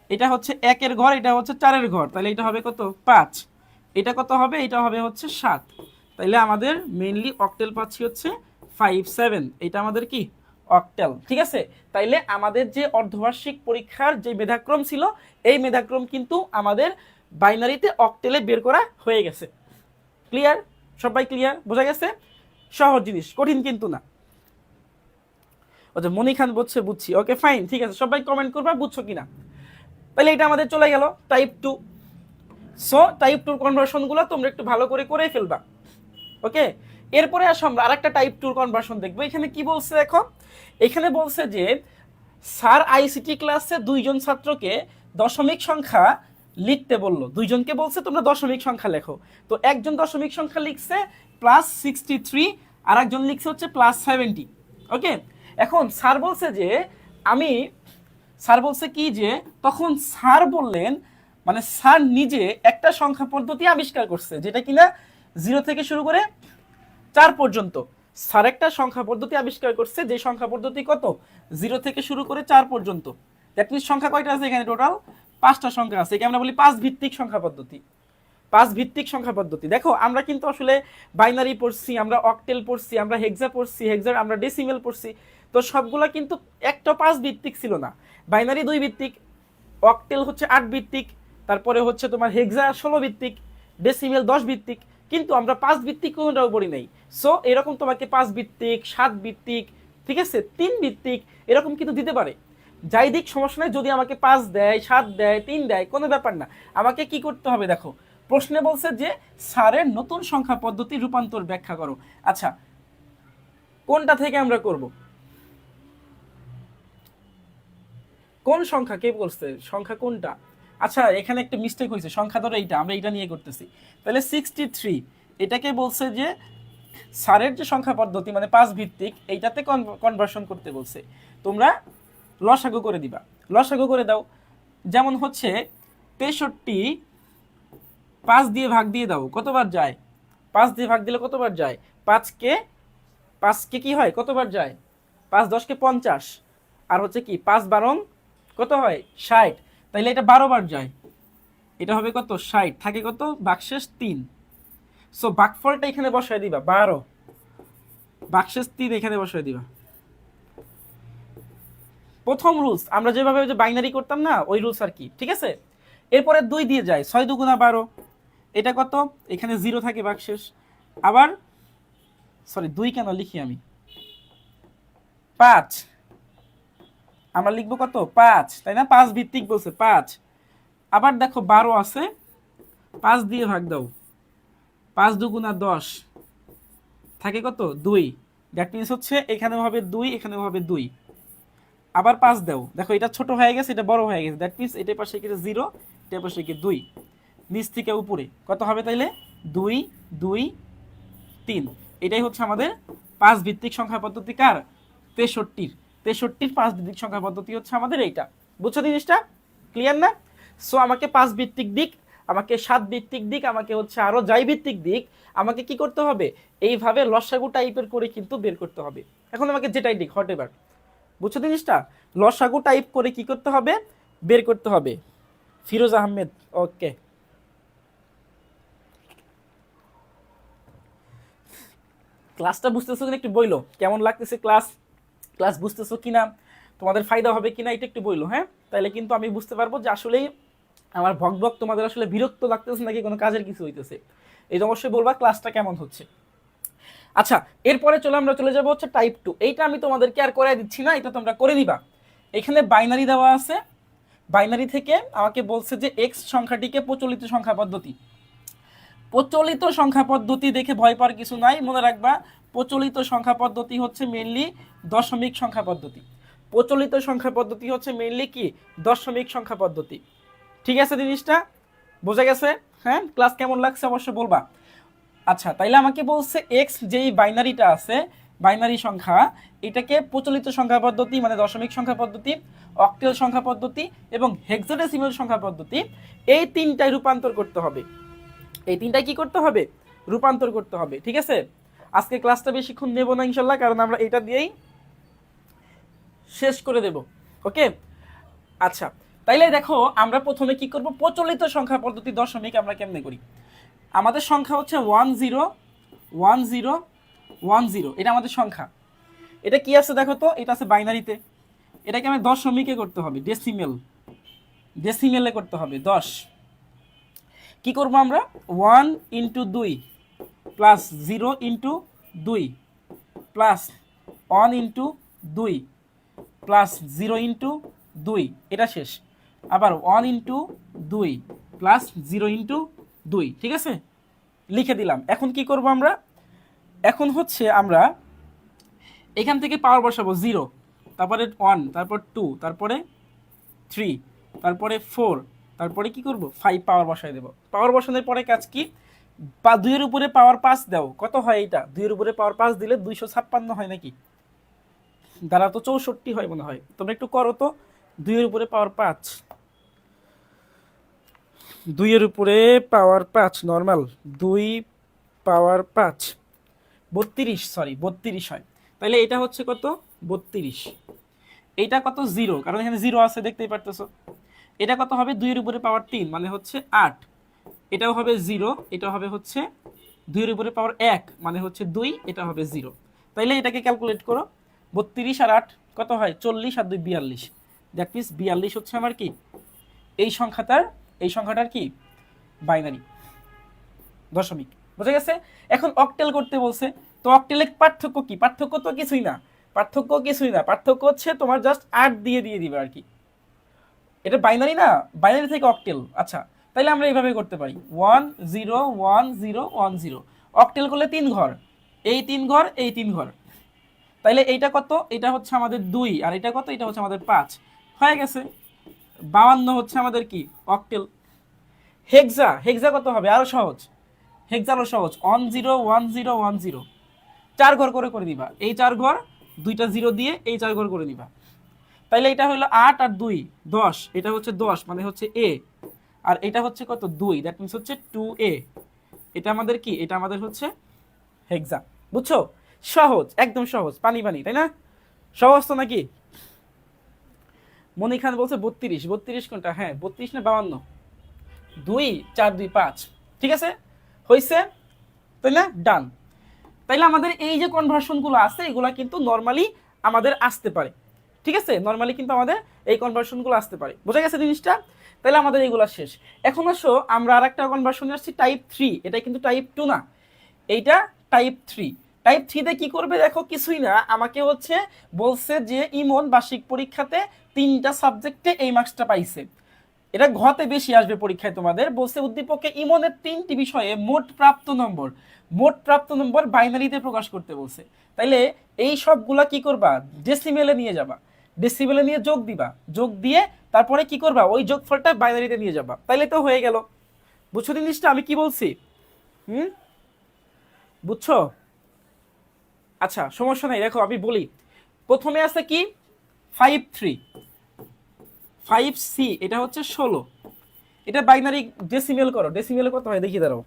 এটা হচ্ছে 1-এর ঘর, এটা হচ্ছে 4-এর ঘর, তাহলে এটা হবে কত 5। এটা কত হবে, এটা হবে হচ্ছে 7। তাইলে আমাদের মেইনলি অক্টেল পাচ্ছি হচ্ছে 5 7, এটা আমাদের কি অক্টেল। ঠিক আছে, তাইলে আমাদের যে অর্ধবার্ষিক পরীক্ষার যে মেধাক্রম ছিল, এই মেধাক্রম কিন্তু আমাদের বাইনারিতে অক্টেলে বের করা হয়ে গেছে। ক্লিয়ার? সবাই ক্লিয়ার? বোঝা গেছে? সহজ জিনিস, কঠিন কিন্তু না। আচ্ছা মনি খান বলছে বুঝছি, ওকে ফাইন, ঠিক আছে, সবাই কমেন্ট করবা বুঝছো কিনা। তাহলে এটা আমাদের চলে গেল টাইপ 2। সো টাইপ 2 কনভার্সনগুলো তোমরা একটু ভালো করে ফেলবা। ওকে, এরপরে আসো আমরা আরেকটা টাইপ 2 কনভার্সন দেখবো। এখানে কি বলছে দেখো, এখানে বলছে যে স্যার আইসিটি ক্লাসে 2জন ছাত্রকে দশমিক সংখ্যা লিখতে বললো, 2জনকে বলছে তোমরা দশমিক সংখ্যা লেখো। তো একজন দশমিক সংখ্যা লিখছে +63, আর একজন লিখছে হচ্ছে +70। ওকে, এখন স্যার বলছে যে স্যার বলছে কি যে তখন স্যার বললেন, মানে স্যার নিজে একটা সংখ্যা পদ্ধতি আবিষ্কার করছে যেটা কিনা 0 থেকে শুরু করে 4 পর্যন্ত। স্যার একটা সংখ্যা পদ্ধতি আবিষ্কার করছে যে সংখ্যা পদ্ধতি কত, 0 থেকে শুরু করে 4 পর্যন্ত। দ্যাট মিনস সংখ্যা কয়টা আছে এখানে, টোটাল 5টা সংখ্যা আছে। একে আমরা বলি 5 ভিত্তিক সংখ্যা পদ্ধতি। 5 ভিত্তিক সংখ্যা পদ্ধতি। দেখো আমরা কিন্তু আসলে বাইনারি পড়ছি, আমরা অক্টেল পড়ছি, আমরা হেক্সা পড়ছি, আমরা ডেসিমেল পড়ছি। তো সবগুলা কিন্তু একটা 5 ভিত্তিক ছিল না। বাইনারি 2 ভিত্তিক, অক্টেল হচ্ছে 8 ভিত্তিক, তারপরে হচ্ছে তোমার হেক্সা 16 ভিত্তিক, ডেসিমেল 10 ভিত্তিক, কিন্তু আমরা 5 ভিত্তিক কোনোটাও পড়ি নাই। সো এরকম তোমাকে 5 ভিত্তিক, 7 ভিত্তিক, ঠিক আছে, 3 ভিত্তিক এরকম কিন্তু দিতে পারে। যাই দিক সমস্যা নাই, যদি আমাকে 5 দেয়, 7 দেয়, 3 দেয়, কোনো ব্যাপার না। আমাকে কি করতে হবে দেখো, প্রশ্নে বলছে যে স্যারের নতুন সংখ্যা পদ্ধতি রূপান্তর ব্যাখ্যা করো। আচ্ছা, কোনটা থেকে আমরা করব, কোন সংখ্যা, কে বলছে সংখ্যা কোনটা? আচ্ছা, এখানে একটা মিস্টেক হয়েছে, সংখ্যা ধরো এইটা, আমরা এইটা নিয়ে করতেছি। তাহলে 63 এটাকে বলছে যে স্যারের যে সংখ্যা পদ্ধতি মানে 5 ভিত্তিক, এইটাতে কনভার্সন করতে বলছে। তোমরা লসাগু করে দিবা, লসাগু করে দাও। যেমন হচ্ছে 63 5 দিয়ে ভাগ দিয়ে দাও, কতবার যায়? 5 দিয়ে ভাগ দিলে কতবার যায়? 5কে কি হয়, কতবার যায়? 5 10 কে 50, আর হচ্ছে কি 5 12 কত হয়, 60। তাইলে এটা 12 বার যায়, এটা হবে কত, 60, থাকে কত, ভাগশেষ 3। সো ভাগফলটা এখানে বসায় দিবা 12, ভাগশেষ 3 এখানে বসায় দিবা। প্রথম রুলস আমরা যেভাবে যে বাইনারি করতাম না, ওই রুলস আর কি, ঠিক আছে। এরপরে 2 দিয়ে যায়, 6 2 12, এটা কত, এখানে 0 থাকে ভাগশেষ। আবার সরি 2 কেন লিখি আমি, 5 আমরা লিখবো কত, 5, তাই না, 5 ভিত্তিক বলছে 5। আবার দেখো 12 আছে, 5 দিয়ে ভাগ দাও, 5 2 10, থাকে কত, 2। দ্যাট মিনস হচ্ছে এখানেও হবে 2, এখানেও হবে 2। আবার 5 দাও, দেখো এটা ছোট হয়ে গেছে, এটা বড় হয়ে গেছে। দ্যাট মিনস এটার পাশে কি 0, এটার পাশে কি 2, নিচ থেকে উপরে কত হবে তাইলে, 2 2 3। এটাই হচ্ছে আমাদের 5 ভিত্তিক সংখ্যা পদ্ধতি কার, 63 5 ভিত্তিক সংখ্যা পদ্ধতি হচ্ছে আমাদের এইটা। বুঝছো জিনিসটা, ক্লিয়ার না? সো আমাকে 5 ভিত্তিক দিক, আমাকে 7 ভিত্তিক দিক, আমাকে হচ্ছে আরো যাই ভিত্তিক দিক, আমাকে কি করতে হবে, এইভাবে লসাগু টাইপের করে কিন্তু বের করতে হবে। এখন আমাকে যেটাই দিক হোয়াট এভার, বুঝছো জিনিসটা, লসাগু টাইপ করে কি করতে হবে, বের করতে হবে। ফিরোজ আহমেদ, ওকে। ক্লাসটা বুঝতেছো কিনা একটু বইলো, কেমন লাগতেছে ক্লাস বুঝতেছো কিনা, তোমাদের ফায়দা হবে কিনা এটা একটু বইলো, হ্যাঁ। তাহলে কিন্তু আমি বুঝতে পারবো যে আসলেই আমার ভক তোমাদের আসলে বিরক্ত লাগতেছে নাকি কোনো কাজের কিছু হইতেছে। এই অবশ্যই বলবা ক্লাসটা কেমন হচ্ছে। আচ্ছা, এরপরে আমরা চলে যাবো হচ্ছে টাইপ 2। এইটা আমি তোমাদেরকে আর করে দিচ্ছি না, এটা তোমরা করে নিবা। এখানে বাইনারি দেওয়া আছে, বাইনারি থেকে আমাকে বলছে যে এক্স সংখ্যাটিকে প্রচলিত সংখ্যা পদ্ধতি, প্রচলিত সংখ্যা পদ্ধতি দেখে ভয় পাওয়ার কিছু নাই, মনে রাখবা প্রচলিত সংখ্যা পদ্ধতি হচ্ছে মেইনলি দশমিক সংখ্যা পদ্ধতি। প্রচলিত সংখ্যা পদ্ধতি হচ্ছে মেইনলি কি, দশমিক সংখ্যা পদ্ধতি। ঠিক আছে, জিনিসটা বোঝা গেছে? হ্যাঁ, ক্লাস কেমন লাগছে অবশ্যই বলবা। আচ্ছা, তাইলে আমাকে বলছে এক্স যেই বাইনারিটা আছে, বাইনারি সংখ্যা, এটাকে প্রচলিত সংখ্যা পদ্ধতি মানে দশমিক সংখ্যা পদ্ধতি, অক্টেল সংখ্যা পদ্ধতি এবং হেক্সাডেসিমাল সংখ্যা পদ্ধতি, এই তিনটায় রূপান্তর করতে হবে। এই তিনটায় কি করতে হবে, রূপান্তর করতে হবে। ঠিক আছে, আজকে ক্লাসটা বেশিক্ষণ নেব না ইনশাল্লাহ, কারণ আমরা এটা দিয়েই শেষ করে দেব। ওকে, আচ্ছা, তাইলে দেখো আমরা প্রথমে কি করব, প্রচলিত সংখ্যা পদ্ধতি দশমিক আমরা কেমনে করি। আমাদের সংখ্যা হচ্ছে 1 0 1 0 1 0, এটা আমাদের সংখ্যা। এটা কি আছে দেখো তো, এটা আছে বাইনারিতে, এটাকে আমি দশমিকে করতে হবে, ডেসিমেলে করতে হবে 10। কি করব আমরা, 1 × 2 প্লাস 0 × 2 প্লাস 1 × 2 প্লাস 0 × 2, এটা শেষ। আবার 1 ইন্টু 2 প্লাস 0 ইন্টু 2, ঠিক আছে, লিখে দিলাম। এখন কি করব আমরা, এখন হচ্ছে আমরা এখান থেকে পাওয়ার বসাবো 0, তারপরে 1, তারপর 2, তারপরে 3, তারপরে 4, তারপরে কি করব 5 পাওয়ার বসাই দেব। পাওয়ার বসানোর পরে কাজ কি, 2 এর উপরে পাওয়ার 5 দাও, কত হয় এটা, 2 এর উপরে পাওয়ার 5 দিলে 256 হয় নাকি, দ্বারা তো 64 হয় মনে হয়, তোমরা একটু করো তো। 2 এর উপরে পাওয়ার 5, 2 এর উপরে পাওয়ার 5 নর্মাল, 2 পাওয়ার 5 32, সরি 32 হয়। তাহলে এটা হচ্ছে কত 32, এইটা কত 0, কারণ এখানে 0 আছে দেখতেই পারতেছো। এটা কত হবে 2 এর উপরে পাওয়ার 3 মানে হচ্ছে 8, এটাও হবে 0, এটা হবে হচ্ছে 2 এর উপরে পাওয়ার 1 মানে হচ্ছে 2, এটা হবে 0। তাইলে এটাকে ক্যালকুলেট করো, 32 আর 8 কত হয় 40 আর 2 42, দ্যাট মিনস 42 হচ্ছে আমার কি এই সংখ্যাটার কি বাইনারি দশমিক, বুঝা গেছে। এখন অক্টেল করতে বলছে, তো অক্টেলের পার্থক্য কি, পার্থক্য তো কিছুই না, পার্থক্য হচ্ছে তোমার জাস্ট 8 দিয়ে দিবে আর কি, এটা বাইনারি না, বাইনারি থেকে অক্টেল। আচ্ছা, তাইলে আমরা এইভাবে করতে পারি 1 0 1 0 1 0, অক্টেল করলে 3 ঘর, এই 3 ঘর, এই 3 ঘর, তাইলে এইটা কত, এটা হচ্ছে আমাদের 2, আর এটা কত, এটা হচ্ছে আমাদের 5, হয়ে গেছে। 52 হচ্ছে আমাদের কি অক্টেল। হেক্সা কত হবে, আরো সহজ, হেক্সা আরো সহজ, 1 0 1 0 1 0, 4 ঘর করে দিবা, এই 4 ঘর, 2টা 0 দিয়ে এই 4 ঘর করে নিবা। তাইলে এটা হলো 8 আর 2 10, এটা হচ্ছে 10 মানে হচ্ছে এ, আর এটা হচ্ছে কত 2, দ্যাট মিনস হচ্ছে 2a, এটা আমাদের কি, এটা আমাদের হচ্ছে হেক্সা। বুঝছো, সহজ, একদম সহজ, পানি তাই না, সহজ তো নাকি। মনি খান বলছে 32, 32 কোনটা, হ্যাঁ 32 না 52, 2 4 2 5, ঠিক আছে, হইছে, তাই না, ডান। তাইলে আমাদের এই যে কনভার্সনগুলো আছে এগুলা কিন্তু নরমালি আমাদের আসতে পারে, ঠিক আছে, নরমালি কিন্তু আমাদের এই কনভার্সনগুলো আসতে পারে, বোঝা গেছে জিনিসটা। তাহলে আমাদের এইগুলা শেষ। এখন আসো আমরা আরেকটা কনভার্সনে আসছি টাইপ 3, এটা কিন্তু টাইপ 2 না, এইটা টাইপ 3। টাইপ 3 তে কি করবে দেখো, কিছুই না, আমাকে হচ্ছে বলছে যে ইমন বার্ষিক পরীক্ষাতে 3টা সাবজেক্টে এই মার্কসটা পাইছে, এটা ঘতে বেশি আসবে পরীক্ষায় তোমাদের, বলছে উদ্দীপকে ইমনের 3টি বিষয়ে মোট প্রাপ্ত নম্বর বাইনারিতে প্রকাশ করতে বলছে। তাইলে এই সবগুলা কি করবা, ডেসিমেলে নিয়ে যাবা, ডেসিমেলে নিয়ে যোগ দিবা, যোগ দিয়ে তারপরে কি করবা, ওই যোগফলটা বাইনারিতে নিয়ে যাবা, তাইলে তো হয়ে গেল। বুঝছো জিনিসটা আমি কি বলছি, বুঝছো। আচ্ছা সমস্যা নাই, দেখো আমি বলি, প্রথমে আছে কি 5C, এটা হচ্ছে 16, এটা বাইনারি ডেসিমেল করো, ডেসিমেলে কত হয় দেখি দাঁড়াও,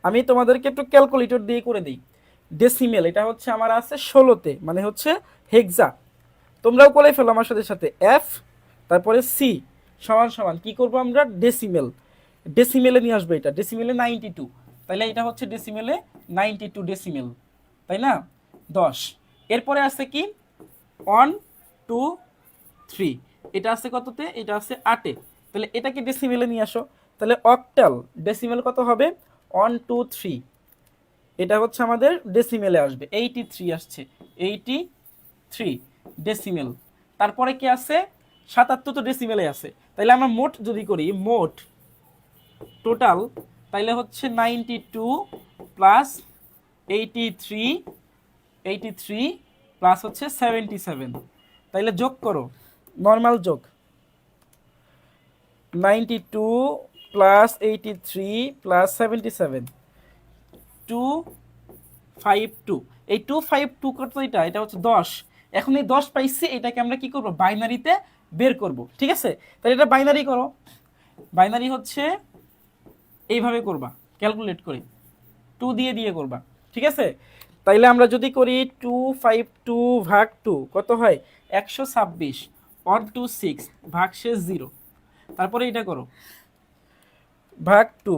আমি তোমাদেরকে একটু ক্যালকুলেটর দিয়ে করে দিই। ডেসিমেল এটা হচ্ছে আমার আছে 16তে মানে হচ্ছে হেক্সা, তোমরাও করে ফেলো আমার সাথে এফ, তারপরে সি সমান সমান কি করব আমরা, ডেসিমেলে নিয়ে আসবো, এটা ডেসিমেলে 92, তাইলে এটা হচ্ছে ডেসিমেলে 92 ডেসিমেল, তাই না, 10। এরপরে আছে কি 1 2 3, এটা আছে কততে, এটা আছে 8-এ, তাহলে এটাকে ডেসিমেলে নিয়ে আসো, তাহলে অক্টাল ডেসিমেল কত হবে 1 2 3, এটা হচ্ছে আমাদের ডেসিমেলে আসবে 83 আসছে, 83 ডেসিমেল। তারপরে কি আছে 77 তো ডেসিমেলে আছে, তাইলে আমরা মোট যদি করি, মোট টোটাল, তাইলে হচ্ছে 92 প্লাস 83 প্লাস হচ্ছে 77, তাইলে যোগ করো, নর্মাল যোগ, 92 প্লাস 83 প্লাস 77, 252, এই 252 কত, এটা হচ্ছে 10। এখন এই 10 পাইছি, এটাকে আমরা কি করব, বাইনারিতে বের করব, ঠিক আছে। তাহলে এটা বাইনারি করো, বাইনারি হচ্ছে এইভাবে করবা, ক্যালকুলেট করে 2 দিয়ে করবা, ঠিক আছে। তাইলে আমরা যদি করি 252 ভাগ 2 কত হয় 126, অর 26 ভাগ শেষ 0, তারপরে এটা করো ভাগ 2,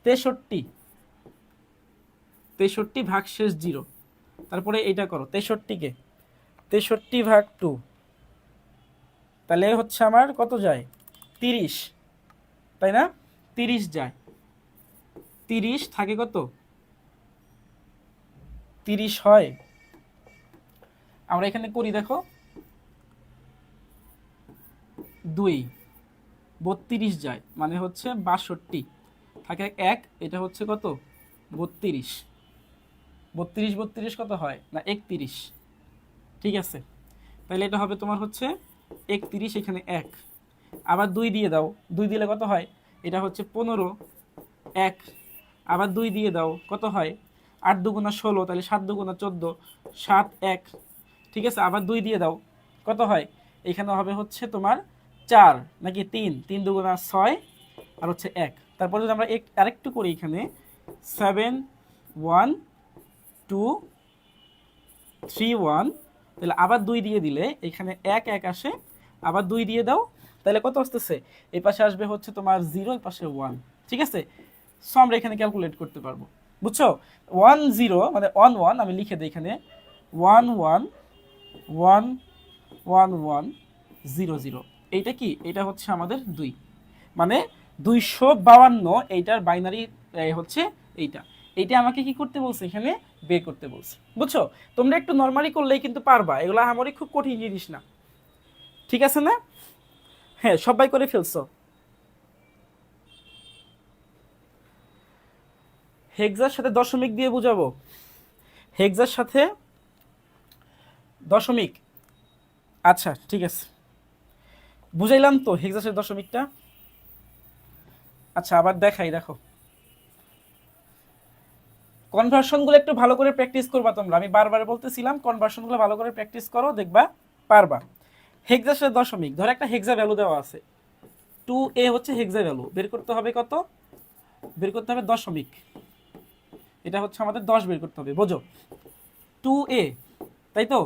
63 ভাগ শেষ 0, তারপরে এটা করো 63 ভাগ 2, তাহলে হচ্ছে আমার কত যায় 30, তাই না, 30 যায়, 30 থাকে কত 30 হয়, আমরা এখানে করি দেখো 2, 32 যায়, মানে হচ্ছে 62, থাকে 1, এটা হচ্ছে কত 32, 32 32 কত হয় না 31, ঠিক আছে। তাহলে এটা হবে তোমার হচ্ছে 31, এখানে 1, আবার 2 দিয়ে দাও, 2 দিলে কত হয়, এটা হচ্ছে 15, 1, আবার 2 দিয়ে দাও, কত হয় 8 দুগুণা 16, তাহলে 7 দুগুণা 14, 7 1, ঠিক আছে। আবার 2 দিয়ে দাও, কত হয়, এখানে হবে হচ্ছে তোমার 4 নাকি 3, 3 দুগুণা 6, আর হচ্ছে 1। তারপরে যদি আমরা আরেকটু করি, এখানে 7 1 2 3 1, তাহলে আবার 2 দিয়ে দিলে এখানে 1 1 আসে, আবার 2 দিয়ে দাও, তাহলে কত আসতেছে, এই পাশে আসবে হচ্ছে তোমার 0, এই পাশে 1, ঠিক আছে। সো আমরা এখানে ক্যালকুলেট করতে পারবো, বুঝছো। 1 0 মানে 1 1, আমি লিখে দিই এখানে 1 1 1 1 1 0 0, এইটা কি, এটা হচ্ছে আমাদের 2, মানে 252, এইটার বাইনারি হচ্ছে এইটা। এইটা আমাকে কি করতে বলছে, এখানে বের করতে বলছে, বুঝছো। তোমরা একটু নরমালি করলেই কিন্তু পারবা, এগুলো আমারই খুব কঠিন জিনিস না, ঠিক আছে না। হ্যাঁ, সবাই করে ফেলছো। হেক্সার সাথে দশমিক দিয়ে বুঝাবো, হেক্সার সাথে দশমিক, আচ্ছা ঠিক আছে, বুঝাইলাম তো হেক্সার সাথে দশমিকটা। আচ্ছা আবার দেখাই, দেখো কনভার্সনগুলো একটু ভালো করে প্র্যাকটিস করবা তোমরা, আমি বারবার বলতেছিলাম কনভার্সনগুলো ভালো করে প্র্যাকটিস করো, দেখবা পারবা। হেক্সার সাথে দশমিক, ধর একটা হেক্সা ভ্যালু দেওয়া আছে, 2a হচ্ছে হেক্সা ভ্যালু, বের করতে হবে কত, বের করতে হবে দশমিক, এটা হচ্ছে আমাদের 10 বের করতে হবে, বোঝো 2a, তাই তো।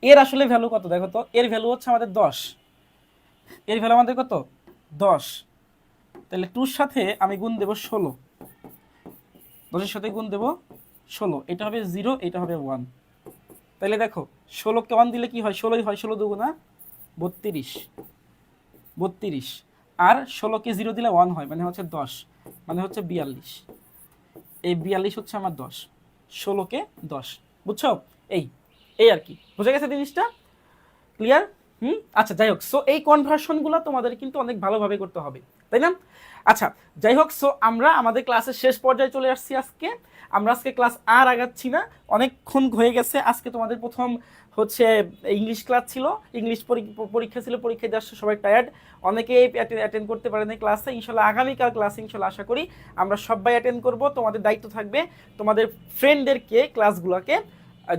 এর আসলে ভ্যালু কত দেখো তো, এর ভ্যালু হচ্ছে আমাদের 10, এর ভ্যালু আমাদের কত 10, তাহলে 2 এর সাথে আমি গুণ দেব 16, 10 এর সাথে গুণ দেব 16, এটা হবে 0, এটা হবে 1, তাহলে দেখো 16 কে 1 দিলে কি হয়, 16ই হয়, 16 দুগুণা 32, 32, আর 16 কে 0 দিলে 1 হয়, মানে হচ্ছে 10, মানে হচ্ছে 42, এই 42 হচ্ছে আমার 10, 16 কে 10, বুঝছো। এই এই আর কি, বুঝে গেছে জিনিসটা, ক্লিয়ার। আচ্ছা যাই হোক, সো এই কনভার্সনগুলো তোমাদের কিন্তু অনেক ভালোভাবে করতে হবে, তাই না। আচ্ছা যাই হোক, সো আমরা আমাদের ক্লাসের শেষ পর্যায়ে চলে আসছি আজকে। আমরা আজকে ক্লাস আর আগাচ্ছি না, অনেকক্ষণ হয়ে গেছে। আজকে তোমাদের প্রথম হচ্ছে ইংলিশ ক্লাস ছিল, ইংলিশ পরীক্ষা ছিল, পরীক্ষায় দিয়ে আসছে সবাই টায়ার্ড, অনেকেই অ্যাটেন্ড করতে পারে না ক্লাসে। ইনশাল্লাহ আগামীকাল ক্লাসে ইনশাল্লাহ আশা করি আমরা সবাই অ্যাটেন্ড করব। তোমাদের দায়িত্ব থাকবে তোমাদের ফ্রেন্ডদেরকে ক্লাসগুলোকে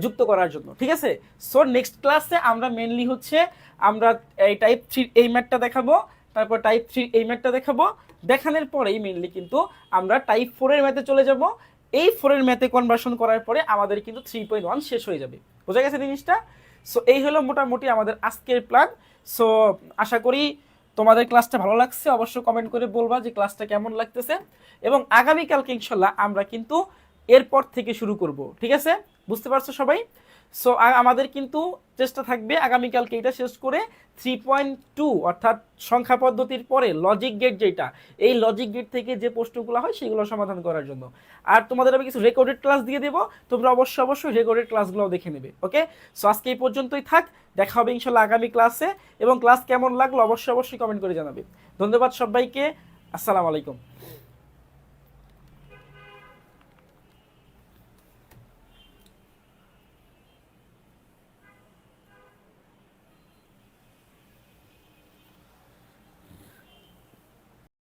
যুক্ত করার জন্য, ঠিক আছে। সো নেক্সট ক্লাসে আমরা মেনলি হচ্ছে আমরা এই টাইপ 3 এই ম্যাথটা দেখাবো, তারপর টাইপ 3 এই ম্যাথটা দেখাবো, দেখানোর পরেই মেনলি কিন্তু আমরা টাইপ 4 এর ম্যাথে চলে যাব। এই 4 এর ম্যাথে কনভার্সন করার পরে আমাদের কিন্তু 3.1 শেষ হয়ে যাবে, বোঝা গেছে জিনিসটা। সো এই হলো মোটামুটি আমাদের আজকের প্ল্যান। সো আশা করি তোমাদের ক্লাসটা ভালো লাগছে, অবশ্যই কমেন্ট করে বলবা যে ক্লাসটা কেমন লাগতেছে, এবং আগামীকালকে ইনশাল্লাহ আমরা কিন্তু এরপর থেকে শুরু করব, ঠিক আছে, বুঝতে পারছো সবাই। সো আমাদের কিন্তু চেষ্টা থাকবে আগামীকালকে এটা শেষ করে 3.2 অর্থাৎ সংখ্যা পদ্ধতির পরে লজিক গেট, যেটা এই লজিক গেট থেকে যে প্রশ্নগুলো হয় সেগুলো সমাধান করার জন্য। আর তোমাদের আমি কিছু রেকর্ডেড ক্লাস দিয়ে দেবো, তোমরা অবশ্যই রেকর্ডেড ক্লাসগুলো দেখে নেবে, ওকে। সো আজকে এই পর্যন্তই থাক, দেখা হবে ইনশাল্লাহ আগামী ক্লাসে, এবং ক্লাস কেমন লাগলো অবশ্যই কমেন্ট করে জানাবে। ধন্যবাদ সবাইকে, আসসালামু আলাইকুম।